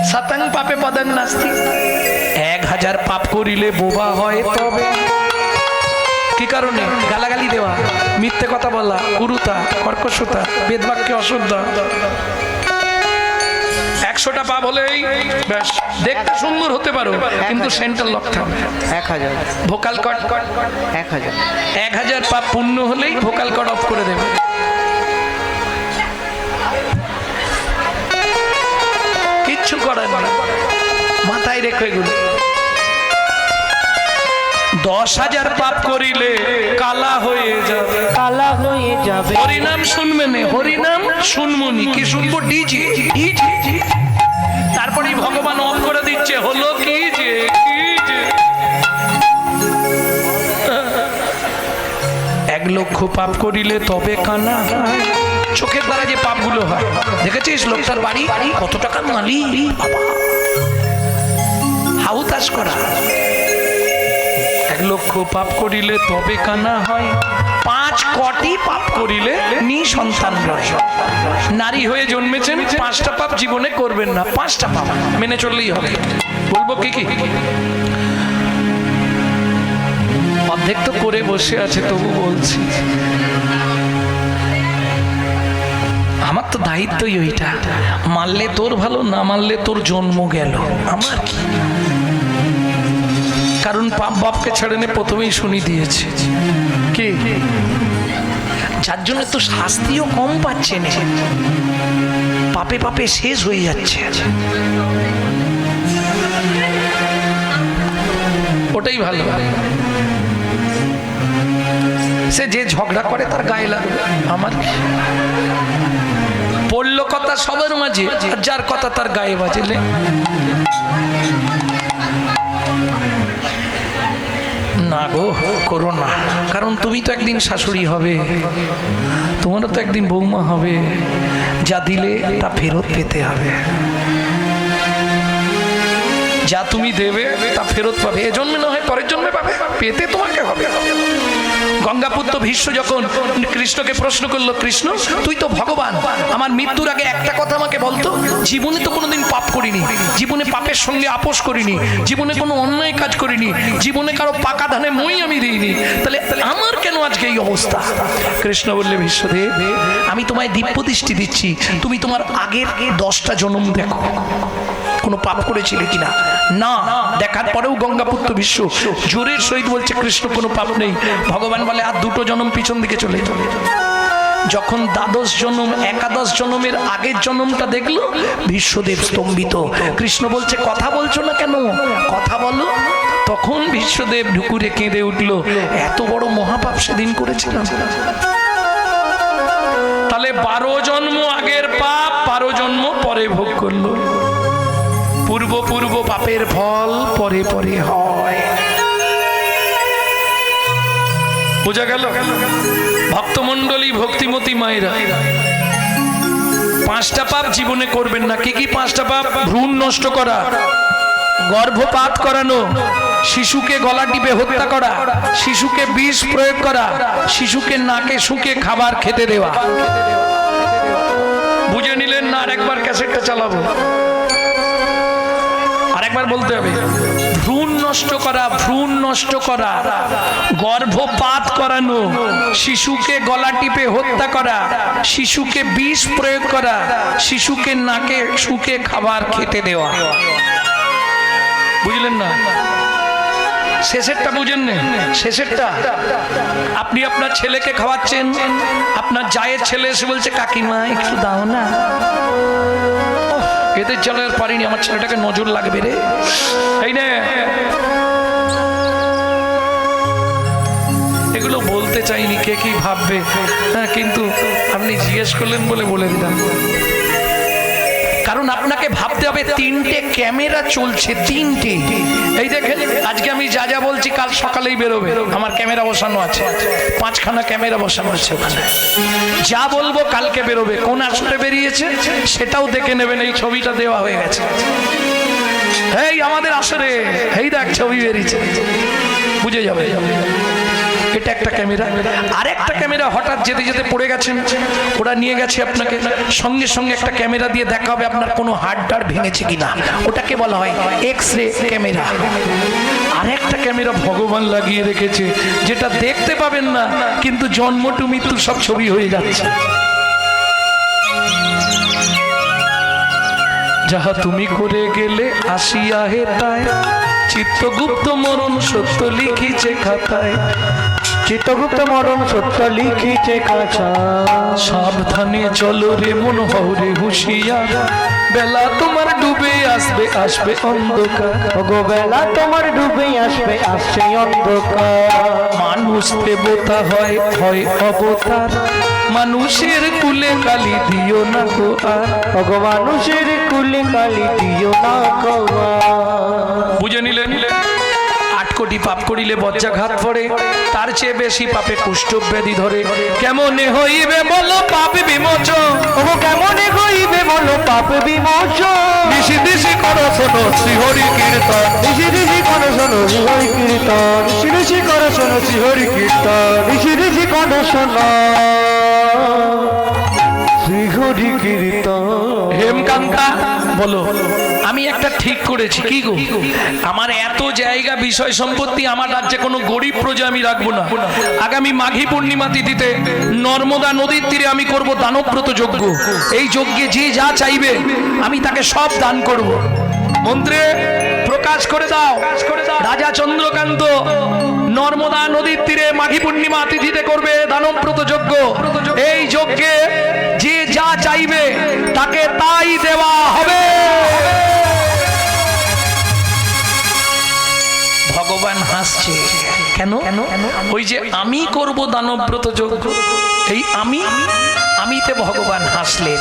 সতং পাপে পদং নাস্তি, 1000 পাপ করিলে বোবা হয় তবে। কি কারণে? গালাগালি দেওয়া, মিথ্যে কথা বলা, কুরুতা, কর্কশতা, বেদবাক্যে অশুদ্ধ। 100টা পাপ হলেই ব্যাস, দেখতে সুন্দর হতে পারো কিন্তু সেন্টার লক থাকবে। 1000 ভোকাল কট 1000 1000 পাপ পূর্ণ হলেই ভোকাল কট অফ করে দেবে। কিচ্ছু করার না, মাথায় রেখো এগুলো। 10,000 পাপ করিলে কালা হয়ে যাবে, কালা হয়ে যাবে। হরিনাম শুনবে না, হরিনাম শুনমনি, কি শুনবো? ডিজি ডিজি। তারপরে ভগবান অফ করে দিচ্ছে, হলো কি যে 1 লক্ষ পাপ করিলে তবে কানা। চোখের দ্বারা যে পাপগুলো হয়, দেখেছিস লোকটার বাড়ি কত টাকার মালি, বাবা হাউতাস করা। 1 লক্ষ পাপ করিলে তবে কানা হয়, 5 কোটি পাপ করিলে নিঃসন্তান রয়। নারী হয়ে জন্মেছেন, 5টা পাপ জীবনে করবেন না, 5টা পাপ মেনে চললেই হবে। বলবো কি কি? অর্ধেক তো করে বসে আছে, তবু বলছি আমার তো দায়িত্বই ওইটা। মারলে তোর ভালো, না মারলে তোর জন্ম গেল, আমার কি? কারণ পাপ বাপকে ছেড়ে নে, প্রথমেই শুনি দিয়েছে কি, যার জন্য তো শাস্তিও কম পাচ্ছে না, পাপে পাপে শেষ হয়ে যাচ্ছে। ওটাই ভালো। সে যে ঝগড়া করে তার গায়ে লাগবে, আমার কি? পড়লো কথা সবার মাঝে, আর যার কথা তার গায়ে বাজলে না গো, করো না। কারণ তুমি তো একদিন শাশুড়ি হবে, তোমারও তো একদিন বৌমা হবে। যা দিলে তা ফেরত পেতে হবে, যা তুমি দেবে তা ফেরত পাবে। এ জন্মে না হয় পরের জন্মে পাবে, পেতে তোমাকে হবে। গঙ্গাপুত্র ভীষ্ম যখন কৃষ্ণকে প্রশ্ন করলো, কৃষ্ণ তুই তো ভগবান, আমার মৃত্যুর আগে একটা কথা আমাকে বলতো, জীবনে তো কোনোদিন পাপ করিনি, জীবনে পাপের সঙ্গে আপোষ করিনি, জীবনে কোনো অন্যায় কাজ করিনি, জীবনে কারো পাকা ধানে মই আমি দিইনি, তাহলে আমার কেন আজকে এই অবস্থা? কৃষ্ণ বললে, ভীষ্মদেব আমি তোমায় দিব্য দৃষ্টি দিচ্ছি, তুমি তোমার আগের 10টা জন্ম দেখো, কোনো পাপ করেছিলে কিনা। না দেখার পরেও গঙ্গাপুত্র ভীষ্ম জোরের সহিত বলছে, কৃষ্ণ কোনো পাপ নেই। ভগবান বলে, আর 2টো জন্ম পিছন দিকে চলে যখন দ্বাদশ জন্ম একাদশ জন্মের আগের জন্মটা দেখলো বিশ্বদেব স্তম্ভিত। কৃষ্ণ বলছে কথা বলছো না কেন, কথা বলো। তখন বিশ্বদেব ঢুকুরে কেঁদে উঠল, এত বড় মহাপাপ সেদিন করেছিলাম। তাহলে 12 জন্ম আগের পাপ 12 জন্ম পরে ভোগ করলো। পূর্ব পূর্ব পাপের ফল পরে পরে হয়। বোঝা গেল? ভক্তমণ্ডলী, ভক্তিমতী মায়েরা, 5টা পাপ জীবনে করবেন না। কি কি 5টা পাপ? ভ্রূণ নষ্ট করা, গর্ভপাত করানো, শিশুকে গলা টিপে হত্যা করা, শিশুকে বিষ প্রয়োগ করা, শিশুকে নাকে শুকে খাবার খেতে দেওয়া। বুঝে নিলেন না? আরেকবার ক্যাসেটটা চালাবো, আরেকবার বলতে হবে। ভ্রূণ নষ্ট করা, ভ্রূণ নষ্ট করা, গর্ভপাত করানো, শিশুকে গলা টিপে হত্যা করা, শিশুকে বিষ প্রয়োগ করা, শিশুকে নাকে শুকে খাবার খেতে দেওয়া। বুঝলেন না? শেষেরটা বুঝেন না? শেষেরটা আপনি আপনার ছেলেকে খাওয়াচ্ছেন, আপনার জায়ের ছেলে এসে বলছে কাকিমা একটু দাও না। এদের জ্বালার পারিনি, আমার ছেলেটাকে নজর লাগবে রে। এই না, এগুলো বলতে চাইনি, কে কি ভাববে। হ্যাঁ, কিন্তু আপনি জিজ্ঞেস করলেন বলে বলে দিলাম। কারণ আপনাকে ভাবতে হবে 3টে ক্যামেরা চলছে, 3টে। এই দেখেন, আজকে আমি যা যা বলছি কাল সকালেই বেরোবে, আমার ক্যামেরা বসানো আছে, 5খানা ক্যামেরা বসানো আছে ওখানে। যা বলবো কালকে বেরোবে, কোন আসরে বেরিয়েছে সেটাও দেখে নেবেন। এই ছবিটা দেওয়া হয়ে গেছে, এই আমাদের আসরে, এই দেখ ছবি বেরিয়েছে, বুঝে যাবে। এটা একটা ক্যামেরা। আরেকটা ক্যামেরা হঠাৎ যেতে যেতে পড়ে গেছেন, ওরা নিয়ে গেছে আপনাকে, সঙ্গে সঙ্গে একটা ক্যামেরা দিয়ে দেখা হবে আপনার কোনো হাড় ভেঙেছে কিনা, ওটাকে বলা হয় এক্স-রে ক্যামেরা। আরেকটা ক্যামেরা ভগবান লাগিয়ে রেখেছে, যেটা দেখতে পাবেন না, কিন্তু জন্ম টু মৃত্যু সব ছবি হয়ে যাচ্ছে। যাহা তুমি করে গেলে আসিয়া হে তাই, চিত্তগুপ্ত মরণ সত্য লিখিছে খাতায়, চিত্তগুপ্ত মরণ সত্য লিখিছে কাছা। সাবধানে চলো রে মন হরে হুঁশিয়ার, বেলা তোমার ডুবে আসবে আসবে অন্ধকার। ওগো বেলা তোমার ডুবে আসবে আসছে অন্ধকার। মানুষ দেবতা হয় হয় অবতার, মানুষের কুলে কালি দিও না গো আর। ওগো মানুষের কুলে কালি দিও না গো আর। বুঝে নিলেন? 8 কোটি পাপ করিলে বজ্রাঘাত পড়ে, তার চেয়ে বেশি পাপে কুষ্ঠব্যাধি ধরে। কেমনে হইবে বলো পাপ বিমোচন, ওগো কেমনে হইবে বলো পাপ বিমোচন। দিশি দিশি করো শোনো শ্রীহরি কীর্তন, ঋষি ঋষি করো শোনো শ্রীহরি কীর্তন, ঋষি ঋষি করো শোনো শ্রীহরি কীর্তন, ঋষি ঋষি করো শোনো শ্রীহরি কীর্তন। হেমকান্তা বলো, আমি একটা ঠিক করেছি। কি গো? আমার এত জায়গা বিষয় সম্পত্তি, আমার রাজ্যে কোনো গরিব প্রজা আমি রাখবো না। আগামী মাঘী পূর্ণিমা তিথিতে নর্মদা নদীর তীরে আমি করব দানব্রত যজ্ঞ। এই যজ্ঞে যে যা চাইবে আমি তাকে সব দান করব। মন্ত্রে প্রকাশ করে দাও, রাজা চন্দ্রকান্ত নর্মদা নদীর তীরে মাঘী পূর্ণিমা তিথিতে করবে দানব্রত যজ্ঞ। এই যজ্ঞে যে যা চাইবে তাকে তাই দেওয়া হবে। ভগবান হাসছে কেন? ওই যে আমি করব দানব্রত যজ্ঞ, এই আমিতে ভগবান হাসলেন।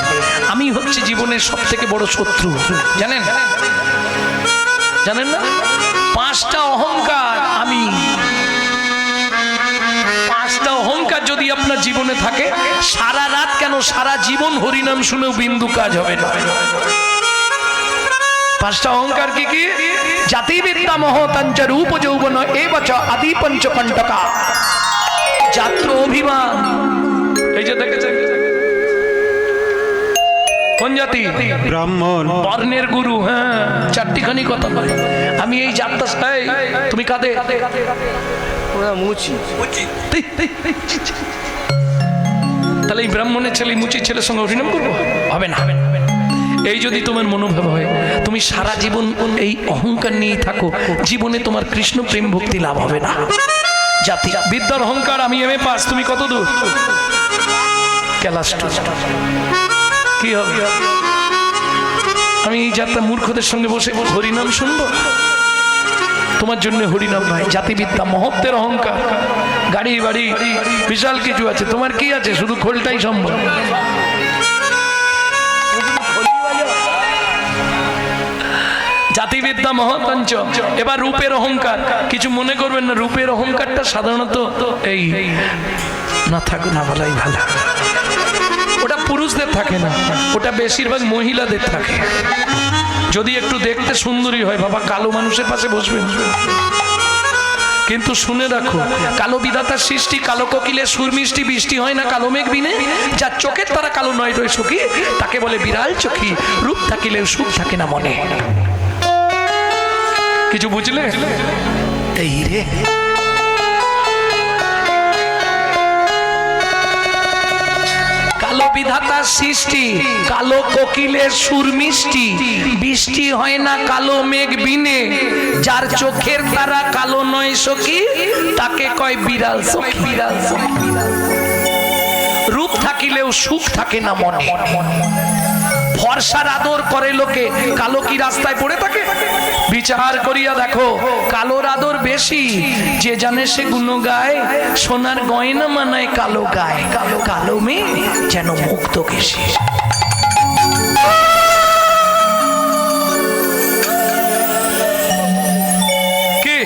আমি হচ্ছে জীবনের সব থেকে বড় শত্রু, জানেন? জানেন না? 5টা অহংকার, আমি 5টা অহংকার যদি আপনার জীবনে থাকে, সারা রাত কেন সারা জীবন হরিনাম শুনেও বিন্দু কাজ হবে না। 5টা অহংকার কি কি? জাতি বিদ্যা মহতঞ্চ রূপ যৌবন এবচ আদি পঞ্চকণ্টকা, যাত্র অভিমান। এই যে দেখেছেন কোন জাতি? ব্রাহ্মণ, বর্ণের গুরু। হ্যাঁ, 4টিখানি কথা নয়। আমি এই যাত্রা, তুমি কাঁদে তাহলে এই ব্রাহ্মণের ছেলে মুচির ছেলের সঙ্গে হরিনাম করবো? হবে না। এই যদি তোমার মনোভাব হয়, তুমি সারা জীবন এই অহংকার নিয়েই থাকো, জীবনে তোমার কৃষ্ণ প্রেম ভক্তি লাভ হবে না। জাতি বিদ্যার অহংকার, আমি এমএ পাস, তুমি কত দূর? ক্লাস 2 কি হবে? আমি এই যাত্রা মূর্খদের সঙ্গে বসে হরিনাম শুনবো? তোমার জন্য হরিনাম নয়, জাতিবিদ্যা, মহত্বের অহংকার, গাড়ি বাড়ি বিশাল কিছু আছে, তোমার কি আছে? শুধু খোলটাই সম্ভব। জাতিবিদ্যা মহত্বাঞ্চ। এবার রূপের অহংকার, কিছু মনে করবেন না, রূপের অহংকারটা সাধারণত এই না থাকুক, না বলাই ভালো। ওটা পুরুষদের থাকে না, ওটা বেশিরভাগ মহিলাদের থাকে। যদি একটু দেখতে সুন্দরী হয়, বাবা কালো মানুষের পাশে বসবেন। কিন্তু শুনে রাখো, কালো বিধাতার সৃষ্টি, কালো কোকিলের সুর মিষ্টি, বৃষ্টি হয় না কালো মেঘ বিনে। যার চোখের তারা কালো নয় রয়ে সখী, তাকে বলে বিড়াল চোখী। রূপ থাকিলেও সুখ থাকে না মনে। কিছু বুঝলে? এই রে, কালো বিধাতার সৃষ্টি, কালো কোকিলের সুর মিষ্টি, বৃষ্টি হয় না কালো মেঘ বিনে। যার চোখের তারা কালো নয় সখী, তাকে কয় বিড়াল সখী। বিড়াল সখী। রূপ থাকিলেও সুখ থাকে না মনে। ফর্সার আদর করে লোকে, কালো কি রাস্তায় পড়ে থাকে? বিচার করিয়া দেখো, কালোর আদর বেশি। যে জানে সে গুণ গায়, সোনার গয়না মানায় কালো গায়। কালো কালো মেয়ে যেন মুক্ত কেশি। কে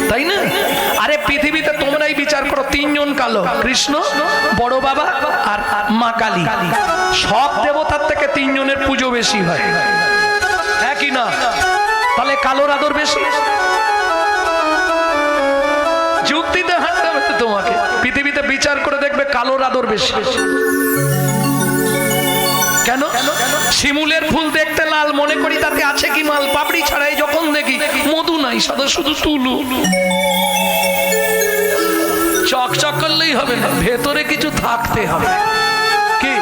তাই না? আরে পৃথিবীতে তোমরাই বিচার করো, 3 জন কালো, কৃষ্ণ, বড় বাবা আর মা কালী। সব দেবতার থেকে 3 জনের পুজো বেশি হয়, একই না? তাহলে কালোর আদর বেশি? যুক্তিতে হাঁটতে হবে তোমাকে। পৃথিবীতে বিচার করে দেখবে কালোর আদর বেশি। কেন? শিমুলের ফুল দেখতে লাল, মনে করি তাতে আছে কি মাল। পাপড়ি ছাড়াই যখন দেখি মধু নাই, সাদা শুধু তুলু। চকচক করলেই হবে না, ভেতরে কিছু থাকতে হবে। কি?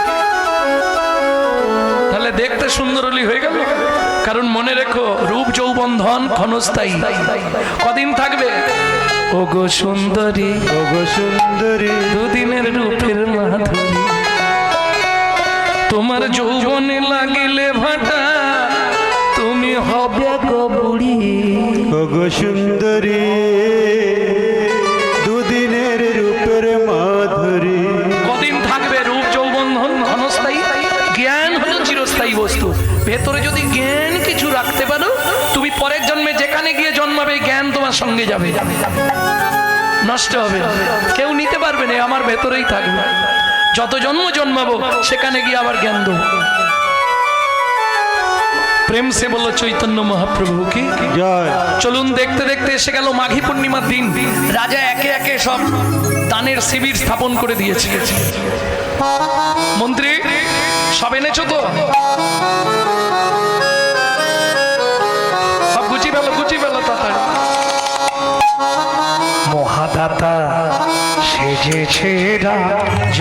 তাহলে দেখতে সুন্দর হলেই হয়ে গেল? কারণ মনে রেখো, রূপ যৌবন ধন ক্ষণস্থায়ী। কদিন থাকবে? ওগো সুন্দরী, ওগো সুন্দরী, দুদিনের রূপের মাধুরী। তোমার যৌবনে লাগিলে ভাটা, তুমি হবে গো বুড়ি। ওগো সুন্দরী, দুদিনের রূপের মাধুরী। কদিন থাকবে? রূপ যৌবন ধন ক্ষণস্থায়ী। জ্ঞান হলো চিরস্থায়ী বস্তু। ভেতরে যদি জ্ঞান কিছু রাখতে পারো, তুমি পরের জন্মে যেখানে গিয়ে জন্মাবে, জ্ঞান তোমার সঙ্গে যাবে, নষ্ট হবে, কেউ নিতে পারবে না, আমার ভেতরেই থাকবে। যত জন্ম জন্মাবো, সেখানে গিয়ে আবার জ্ঞান দেবো। প্রেম সে বলো চৈতন্য মহাপ্রভু কি জয়। চলুন, দেখতে দেখতে এসে গেল মাঘী পূর্ণিমার দিন। রাজা একে একে সব দানের শিবির স্থাপন করে দিয়েছে। মন্ত্রী সব এনেছো তো? সব গুছিয়ে ফেলো, গুছিয়ে ফেলো তাড়াতাড়ি। মহাদাতা সেজেছে রাজ,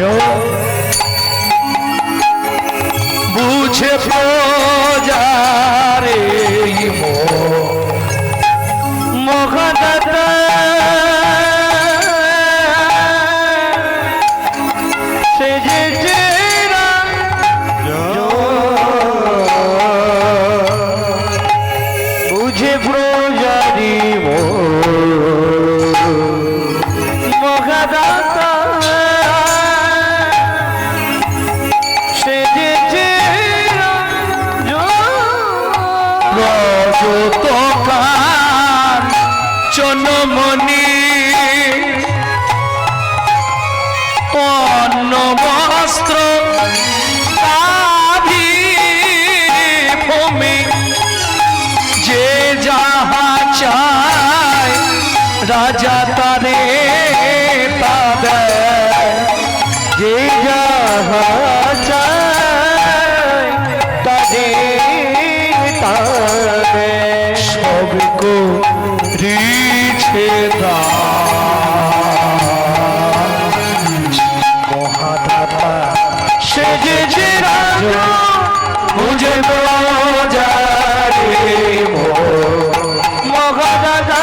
বুঝে প্রজারে মহাদাতা সেজেছে বুঝে প্রজারি মহাদাতা সেজেছে চনমণি অন্ন বস্ত্র ভূমি, যে যাহা চায় রাজা তারে তা দেয়। যে যাহা চায় তারে তা দেয়। সবকো রিছে মহাদাতা সেজেছে রাজা, বুঝে প্রজারে মহাদাতা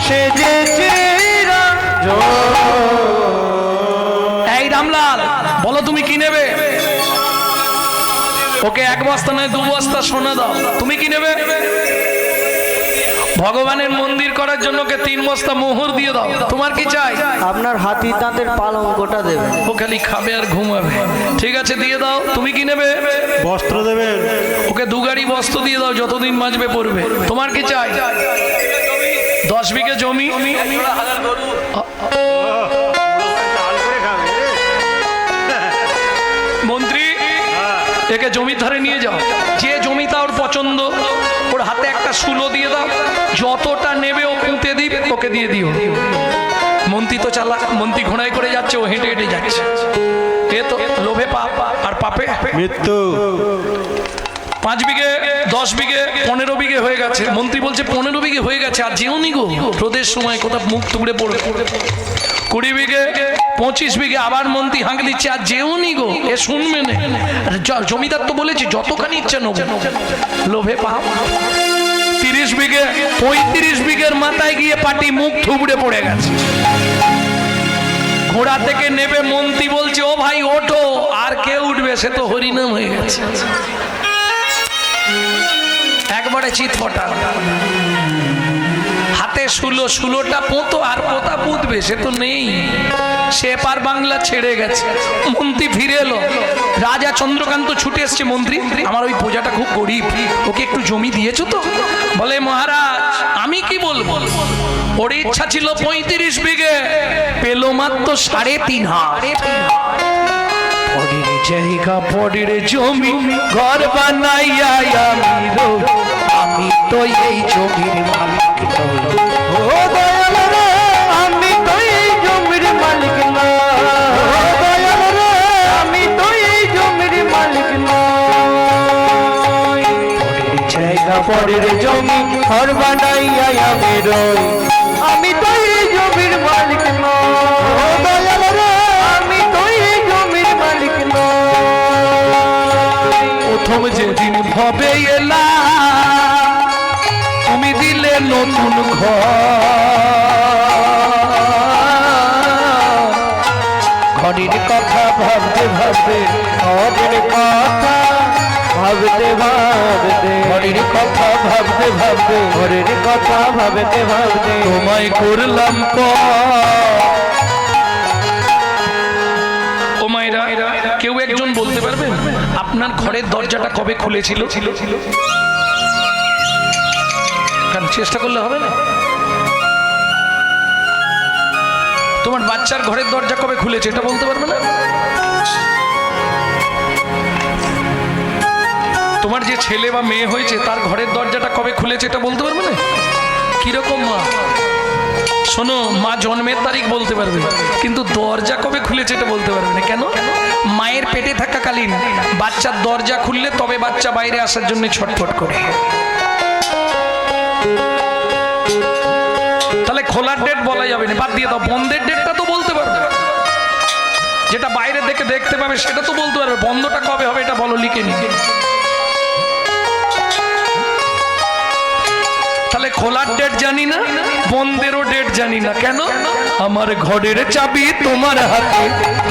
সেজেছে রাজা। এই রামলাল, বলো তুমি ওকে এক বস্তা নয় 2 বস্তা সোনা দাও। তুমি কি নেবে? ভগবানের মন্দির করার জন্য ওকে 3 বস্তা মোহর দিয়ে দাও। তোমার কি চাই? আপনার হাতি দাঁতের পালঙ্কটা দেবেন। ও খালি খাবে আর ঘুমাবে। ঠিক আছে, দিয়ে দাও। তুমি কি নেবে? বস্ত্র দেবেন। ওকে 2 গাড়ি বস্ত্র দিয়ে দাও, যতদিন বাঁচবে পড়বে। তোমার কি চাই? 10 বিঘে জমি। মন্ত্রী, একে জমির ধারে নিয়ে যাও। যে জমিটা ওর পছন্দ, ওর হাতে একটা শুলো দিয়ে দাও। যতটা নেবে ও পুঁতে দিবে, ওকে দিয়ে দিও। মন্ত্রী তো চালাক, মন্ত্রী ঘোড়ায় করে যাচ্ছে, ও হেঁটে হেঁটে যাচ্ছে। এ তো লোভে পাপ আর পাপে মৃত্যু। 5 বিঘে, 10 বিঘে, 15 বিঘে হয়ে গেছে। মন্ত্রী বলছে 15 বিঘে হয়ে গেছে, আর যেও নি গো, রোদের সময় কোথাও মুখ টুকরে পড়ে। 20 বিঘে, 25 বিঘে, আবার মন্ত্রী হাঁক দিচ্ছে, আর যেও নি গো, এ শুনবে না। জমিদার তো বলেছে যতখানি ইচ্ছে নেব, লোভে পাপ। 30 বিঘে, 35 বিঘের মাথায় গিয়ে পাটি মুখ থুবড়ে পড়ে গেছে। ঘোড়া থেকে নেবে, মন্ত্রী বলছে ও ভাই ওঠো, আর কে উঠবে? সে তো হরিনাম হয়ে গেছে। একবারে চিৎপটা, হাতে শুলোটা পোঁতো, আর পোতা পুঁতবে সে তো নেই। সে পার বাংলা ছেড়ে গেছে। মন্ত্রী ফিরে এলো। রাজা চন্দ্রকান্ত ছুটে এসছে, মন্ত্রী আমার ওই প্রজাটা খুব গরিব, ওকে একটু জমি দিয়েছো তো? বলে মহারাজ আমি কি বলবো, ওর ইচ্ছা ছিল 35 বিঘে, পেল মাত্র 3.5 হাত। পরের জায়গা পরের জমি, ঘর বানাইয়া আমি তো এই জমির মালিক নই। ও দয়াল রে, আমি তো এই জমির মালিক না। ও দয়াল রে, আমি তো এই জমির মালিক নই। পরের জায়গা পরের জমি ঘর বানাইয়া আমি রই, আমি তো এই জমির মালিক নই। ও দয়াল রে, আমি তো এই জমির মালিক নই। প্রথম যেদিন ভবে এলা, তুমি দিলে নতুন ঘরের কথা ভাবতে ভাবতে, ঘরের কথা ভাবতে ভাবতে, ঘরের কথা ভাবতে ভাবতে, ঘরের কথা ভাবতে ভাবতে তোমায় করলাম ও মায়েরা, কেউ একজন বলতে পারবেন আপনার ঘরের দরজাটা কবে খুলেছিল? কারণ চেষ্টা করলে হবে না। তোমার বাচ্চার ঘরের দরজা কবে খুলেছে এটা বলতে পারবে না? তোমার যে ছেলে বা মেয়ে হয়েছে তার ঘরের দরজাটা কবে খুলেছে এটা বলতে পারবে না? কিরকম মা? শোনো, মা জন্মের তারিখ বলতে পারবে, কিন্তু দরজা কবে খুলেছে এটা বলতে পারবে না। কেন? মায়ের পেটে থাকাকালীন বাচ্চার দরজা খুললে তবে বাচ্চা বাইরে আসার জন্য ছটফট করে। তাহলে খোলার ডেট বলা যাবে না, বাদ দিয়ে দাও। বন্ধের ডেটটা তো বলতে পারবে, যেটা বাইরে থেকে দেখতে পাবে সেটা তো বলতে পারবে। বন্ধটা কবে হবে এটা বলো, লিখে নিকে। তাহলে খোলার ডেট জানি না, বন্ধেরও ডেট জানি না। কেন? আমার ঘরের চাবি তোমার হাতে,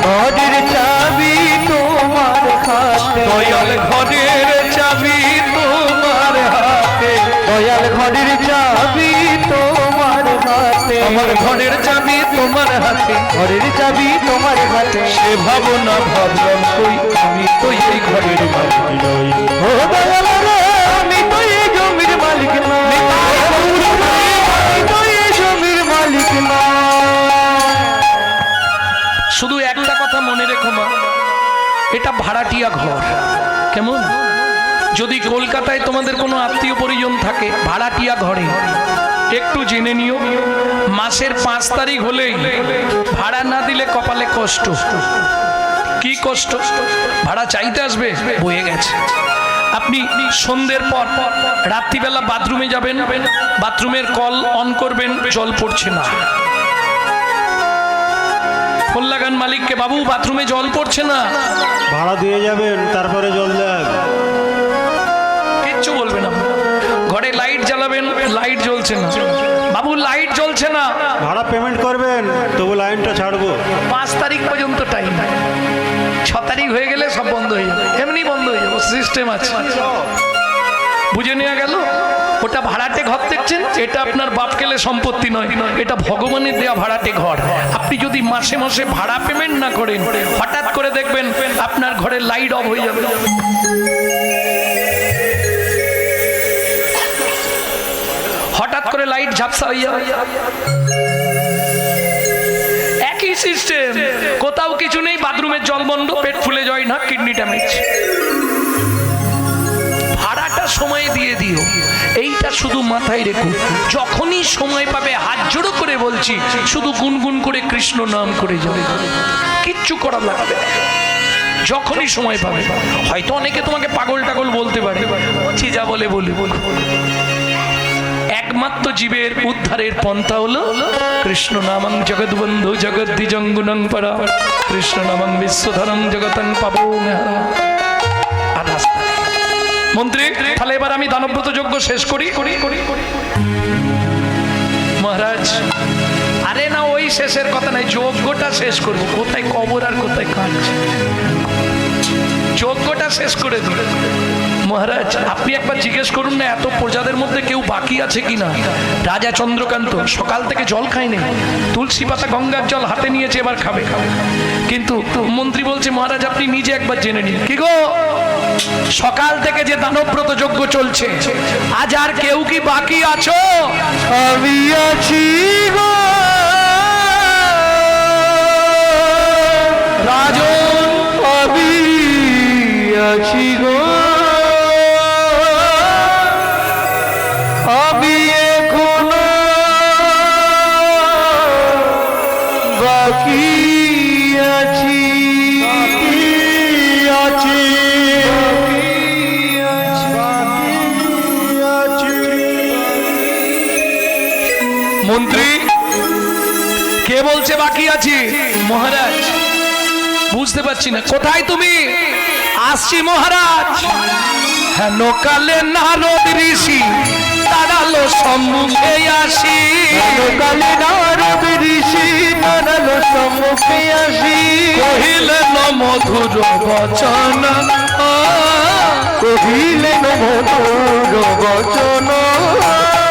ঘরের চাবি তোমার হাতে, দয়াল ঘরের চাবি তোমার হাতে, দয়াল ঘরের চাবি তোমার হাতে, আমার ঘরের চাবি তোমার হাতে, ঘরের চাবি তোমার হাতে। সে ভাবনা ভাবলাম কই, আমি তো এই ঘরের মালিক নই। ও দয়াল রে, আমি তো এই জমির মালিক নই। আমি তো এই জমির মালিক নই। শুধু একটা কথা মনে রেখো মা, এটা ভাড়াটিয়া ঘর। কেমন? যদি কলকাতায় তোমাদের কোনো আত্মীয় পরিজন থাকে ভাড়াটিয়া ঘরে, একটু জেনে নিও মাসের 5 তারিখ হলেই ভাড়া না দিলে কপালে কষ্ট। কি কষ্ট? ভাড়া চাইতে আসবে, বয়ে গেছে। আপনি সন্ধ্যের পর রাত্রিবেলা বাথরুমে যাবেন, বাথরুমের কল অন করবেন, জল পড়ছে না। ফোন লাগান মালিককে, বাবু বাথরুমে জল পড়ছে না। ভাড়া দিয়ে যাবেন, তারপরে জল দেন। কিচ্ছু বলবে না। ঘরে লাইট জ্বালাবেন, লাইট জ্বলছে না। বাবু লাইট জ্বলছে না। ভাড়া পেমেন্ট করবেন, তবু লাইনটা ছাড়বো। 5 তারিখ পর্যন্ত টাইম, 6 তারিখ হয়ে গেলে সব বন্ধ হয়ে যাবে, এমনি বন্ধ হয়ে যাবে। সিস্টেম আছে, বুঝে নেওয়া গেল। ওটা ভাড়াটে ঘর দেখছেন, এটা আপনার বাপ কেলে সম্পত্তি নয়, এটা ভগবানের দেয়া ভাড়াটে ঘর। আপনি যদি মাসে মাসে ভাড়া পেমেন্ট না করেন, হঠাৎ করে দেখবেন আপনার ঘরে লাইট অফ হয়ে যাবে। হঠাৎ করে লাইট ঝাপসা হয়ে যাবে। একই সিস্টেম, কোথাও কিছু নেই, বাথরুমের জল বন্ধ, পেট ফুলে যায় না, কিডনি ড্যামেজ। ভাড়াটা সময় দিয়ে দিও, এইটা শুধু মাথায় রেখো। যখনই সময় পাবে, হাত জোড়ো করে বলছি, শুধু গুনগুন করে কৃষ্ণ নাম করে যাবে, কিচ্ছু করা লাগবে না। যখনই সময় পাবে, হয়তো অনেকে তোমাকে পাগল টাগল বলতে পারে, যা বলে বলে বলে। একমাত্র জীবের উদ্ধারের পন্থা হলো কৃষ্ণ নামং জগৎবন্ধু জগদ্দিজঙ্গুনং পরা, কৃষ্ণ নামং বিশ্বধরং জগতং পাবং। মন্ত্রী, তাহলে এবার আমি দানব্রত যজ্ঞ শেষ করি। মহারাজ, আরে না, ওই শেষের কথা নাই, যজ্ঞটা শেষ করবো। কোথায় কবর আর কোথায় কাজ, যজ্ঞটা শেষ করে দিল। মহারাজ, আপনি একবার জিজ্ঞেস করুন না, এত প্রজাদের মধ্যে কেউ বাকি আছে কিনা। রাজা চন্দ্রকান্ত সকাল থেকে জল খায়নি, তুলসী পাতা গঙ্গার জল হাতে নিয়েছে, এবার খাবে। কিন্তু মন্ত্রী বলছে, মহারাজ আপনি নিজে একবার জেনে নিন। কি গো, সকাল থেকে যে দানব্রত যজ্ঞ চলছে, আজ আর কেউ কি বাকি আছো? আমি আছি গো রাজন, আমি আছি গো, আমি এখনো বাকি আছি, মন্ত্রী কে বলছে বাকি আছি? মহারাজ, বুঝতে পারছি না, কোথায় তুমি? আসছি মহারাজ। হেন কালে নারদ ঋষি তারালো সম্মুখে আসি, কালে নারদ ঋষি তারালো সম্মুখে আসি, কহিলেন মধুর বচন, কহিলেন মধুর বচন,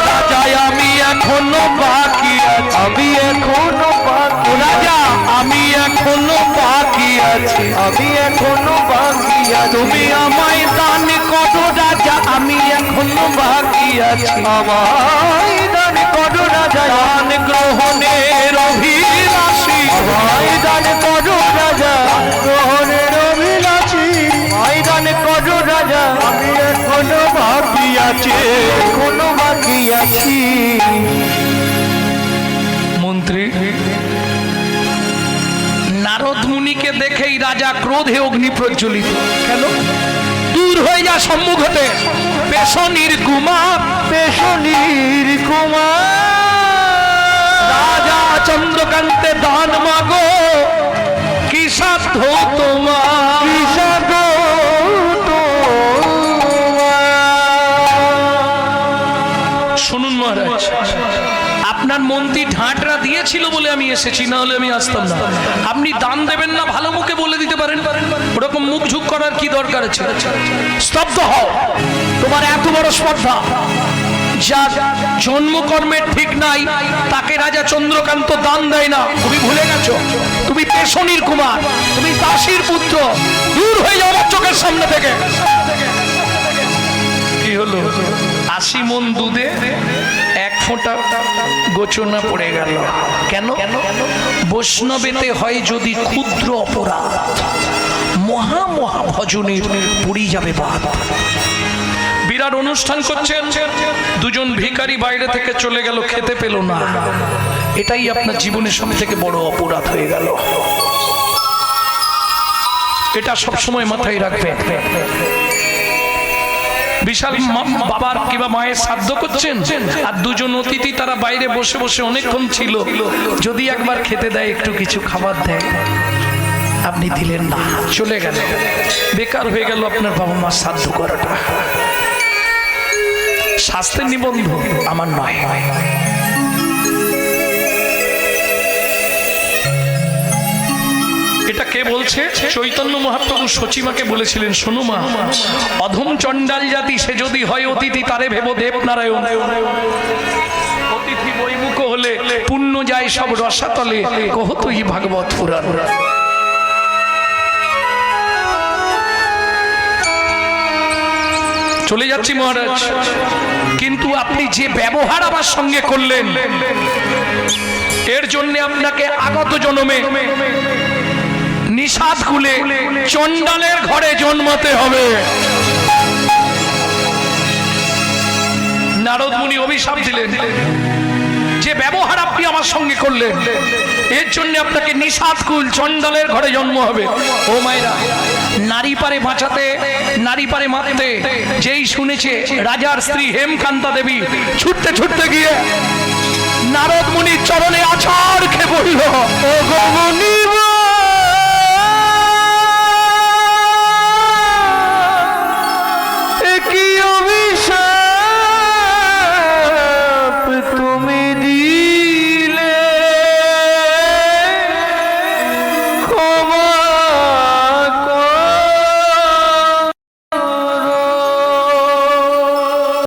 রাজা আমি এখনো বাকি আছি, আমি এখনো বাকি, রাজা আমি এখনো বাকি আছি, আমি এখনো বাকি আছি, তুমি আমায় দান করো রাজা, আমি এখনো বাকি আছি, আমায় দান করো রাজা, দান গ্রহণের অভিলাষী, আমায় দান করো রাজা, গ্রহণের অভিলাষী, আমায় দান করো রাজা, আমি এখনো বাকি আছি, এখনো বাকি আছি। মন্ত্রী, নারদ মুনিকে দেখেই রাজা ক্রোধে অগ্নি প্রজ্বলিত। কেন? দূর হয়ে যা সম্মুখ হতে, পেশনির কুমার, পেশনির কুমার, রাজা চন্দ্রকান্তে দান মাগো, কি সাধ্য তোমার, কি সাধ্য তোমার। শুনুন মহারাজ, আপনার মন্ত্রী ঢাঁটরা দিয়েছিল বলে আমি এসেছি, না হলে আমি আসতাম না। আপনি দান দেবেন না ভালো মুখে বলে দিতে পারেন, ওরকম মুখ ঝুঁক করার কি দরকার আছে? স্তব্ধ হও, তোমার এত বড় স্পর্ধা। যার জন্মকর্মের ঠিক নাই তাকে রাজা চন্দ্রকান্ত দান দেয় না, তুমি ভুলে গেছো? তুমি পেশনির কুমার, তুমি দাসীর পুত্র, দূর হয়ে যাও আমার চোখের সামনে থেকে। কি হলো? 80 মণ দুধে এক ফোঁটা গোচনা পড়ে গেল। কেন? বৈষ্ণবেতে হয় যদি ক্ষুদ্র অপরাধ, মহা মহা ভজনের পুরি যাবে বাদ। বিরাট অনুষ্ঠান করছেন, দুজন ভিখারি বাইরে থেকে চলে গেল, খেতে পেল না। এটাই আপনার জীবনের সব থেকে বড় অপরাধ হয়ে গেল। এটা সবসময় মাথায় রাখবেন। বিশাল বাবার কিংবা মায়ের শ্রাদ্ধ করছেন, আর দুজন অতিথি তারা বাইরে বসে বসে অনেকক্ষণ ছিল, যদি একবার খেতে দেয়, একটু কিছু খাবার দেয়, আপনি দিলেন না, চলে গেল, বেকার হয়ে গেল আপনার বাবা মার শ্রাদ্ধ করাটা। শাস্ত্রের নিবন্ধ আমার নয়। এটা কে বলছে? চৈতন্য মহাপ্রভু সচিমাকে বলেছিলেন, শোনো মা, অধম চণ্ডাল জাতি সে যদি হয় অতিথি, তারে ভেব দেবনারায়ণ। অতিথি বৈমুখ হলে পুণ্য যায় সব রসাতলে, কহতই ভাগবত পুরাণ। চলে যাচ্ছি মহারাজ, কিন্তু আপনি যে ব্যবহার আমার সঙ্গে করলেন, এর জন্য আপনাকে আগত জন্মে নিষাদ কুলে চণ্ডালের ঘরে জন্মাতে হবে। নারদ মুনি অভিশাপ দিলেন, যে ব্যবহার আপনি আমার সঙ্গে করলেন, এর জন্য আপনাকে নিষাদকুল চণ্ডালের ঘরে জন্ম হবে। ও মায়েরা, নারী পারে বাঁচাতে, নারী পারে মারতে, যেই শুনেছে রাজার স্ত্রী হেমকান্তা দেবী ছুটতে ছুটতে গিয়ে নারদ মুনির চরণে আছাড় খেয়ে পড়ল। ও গো মুনি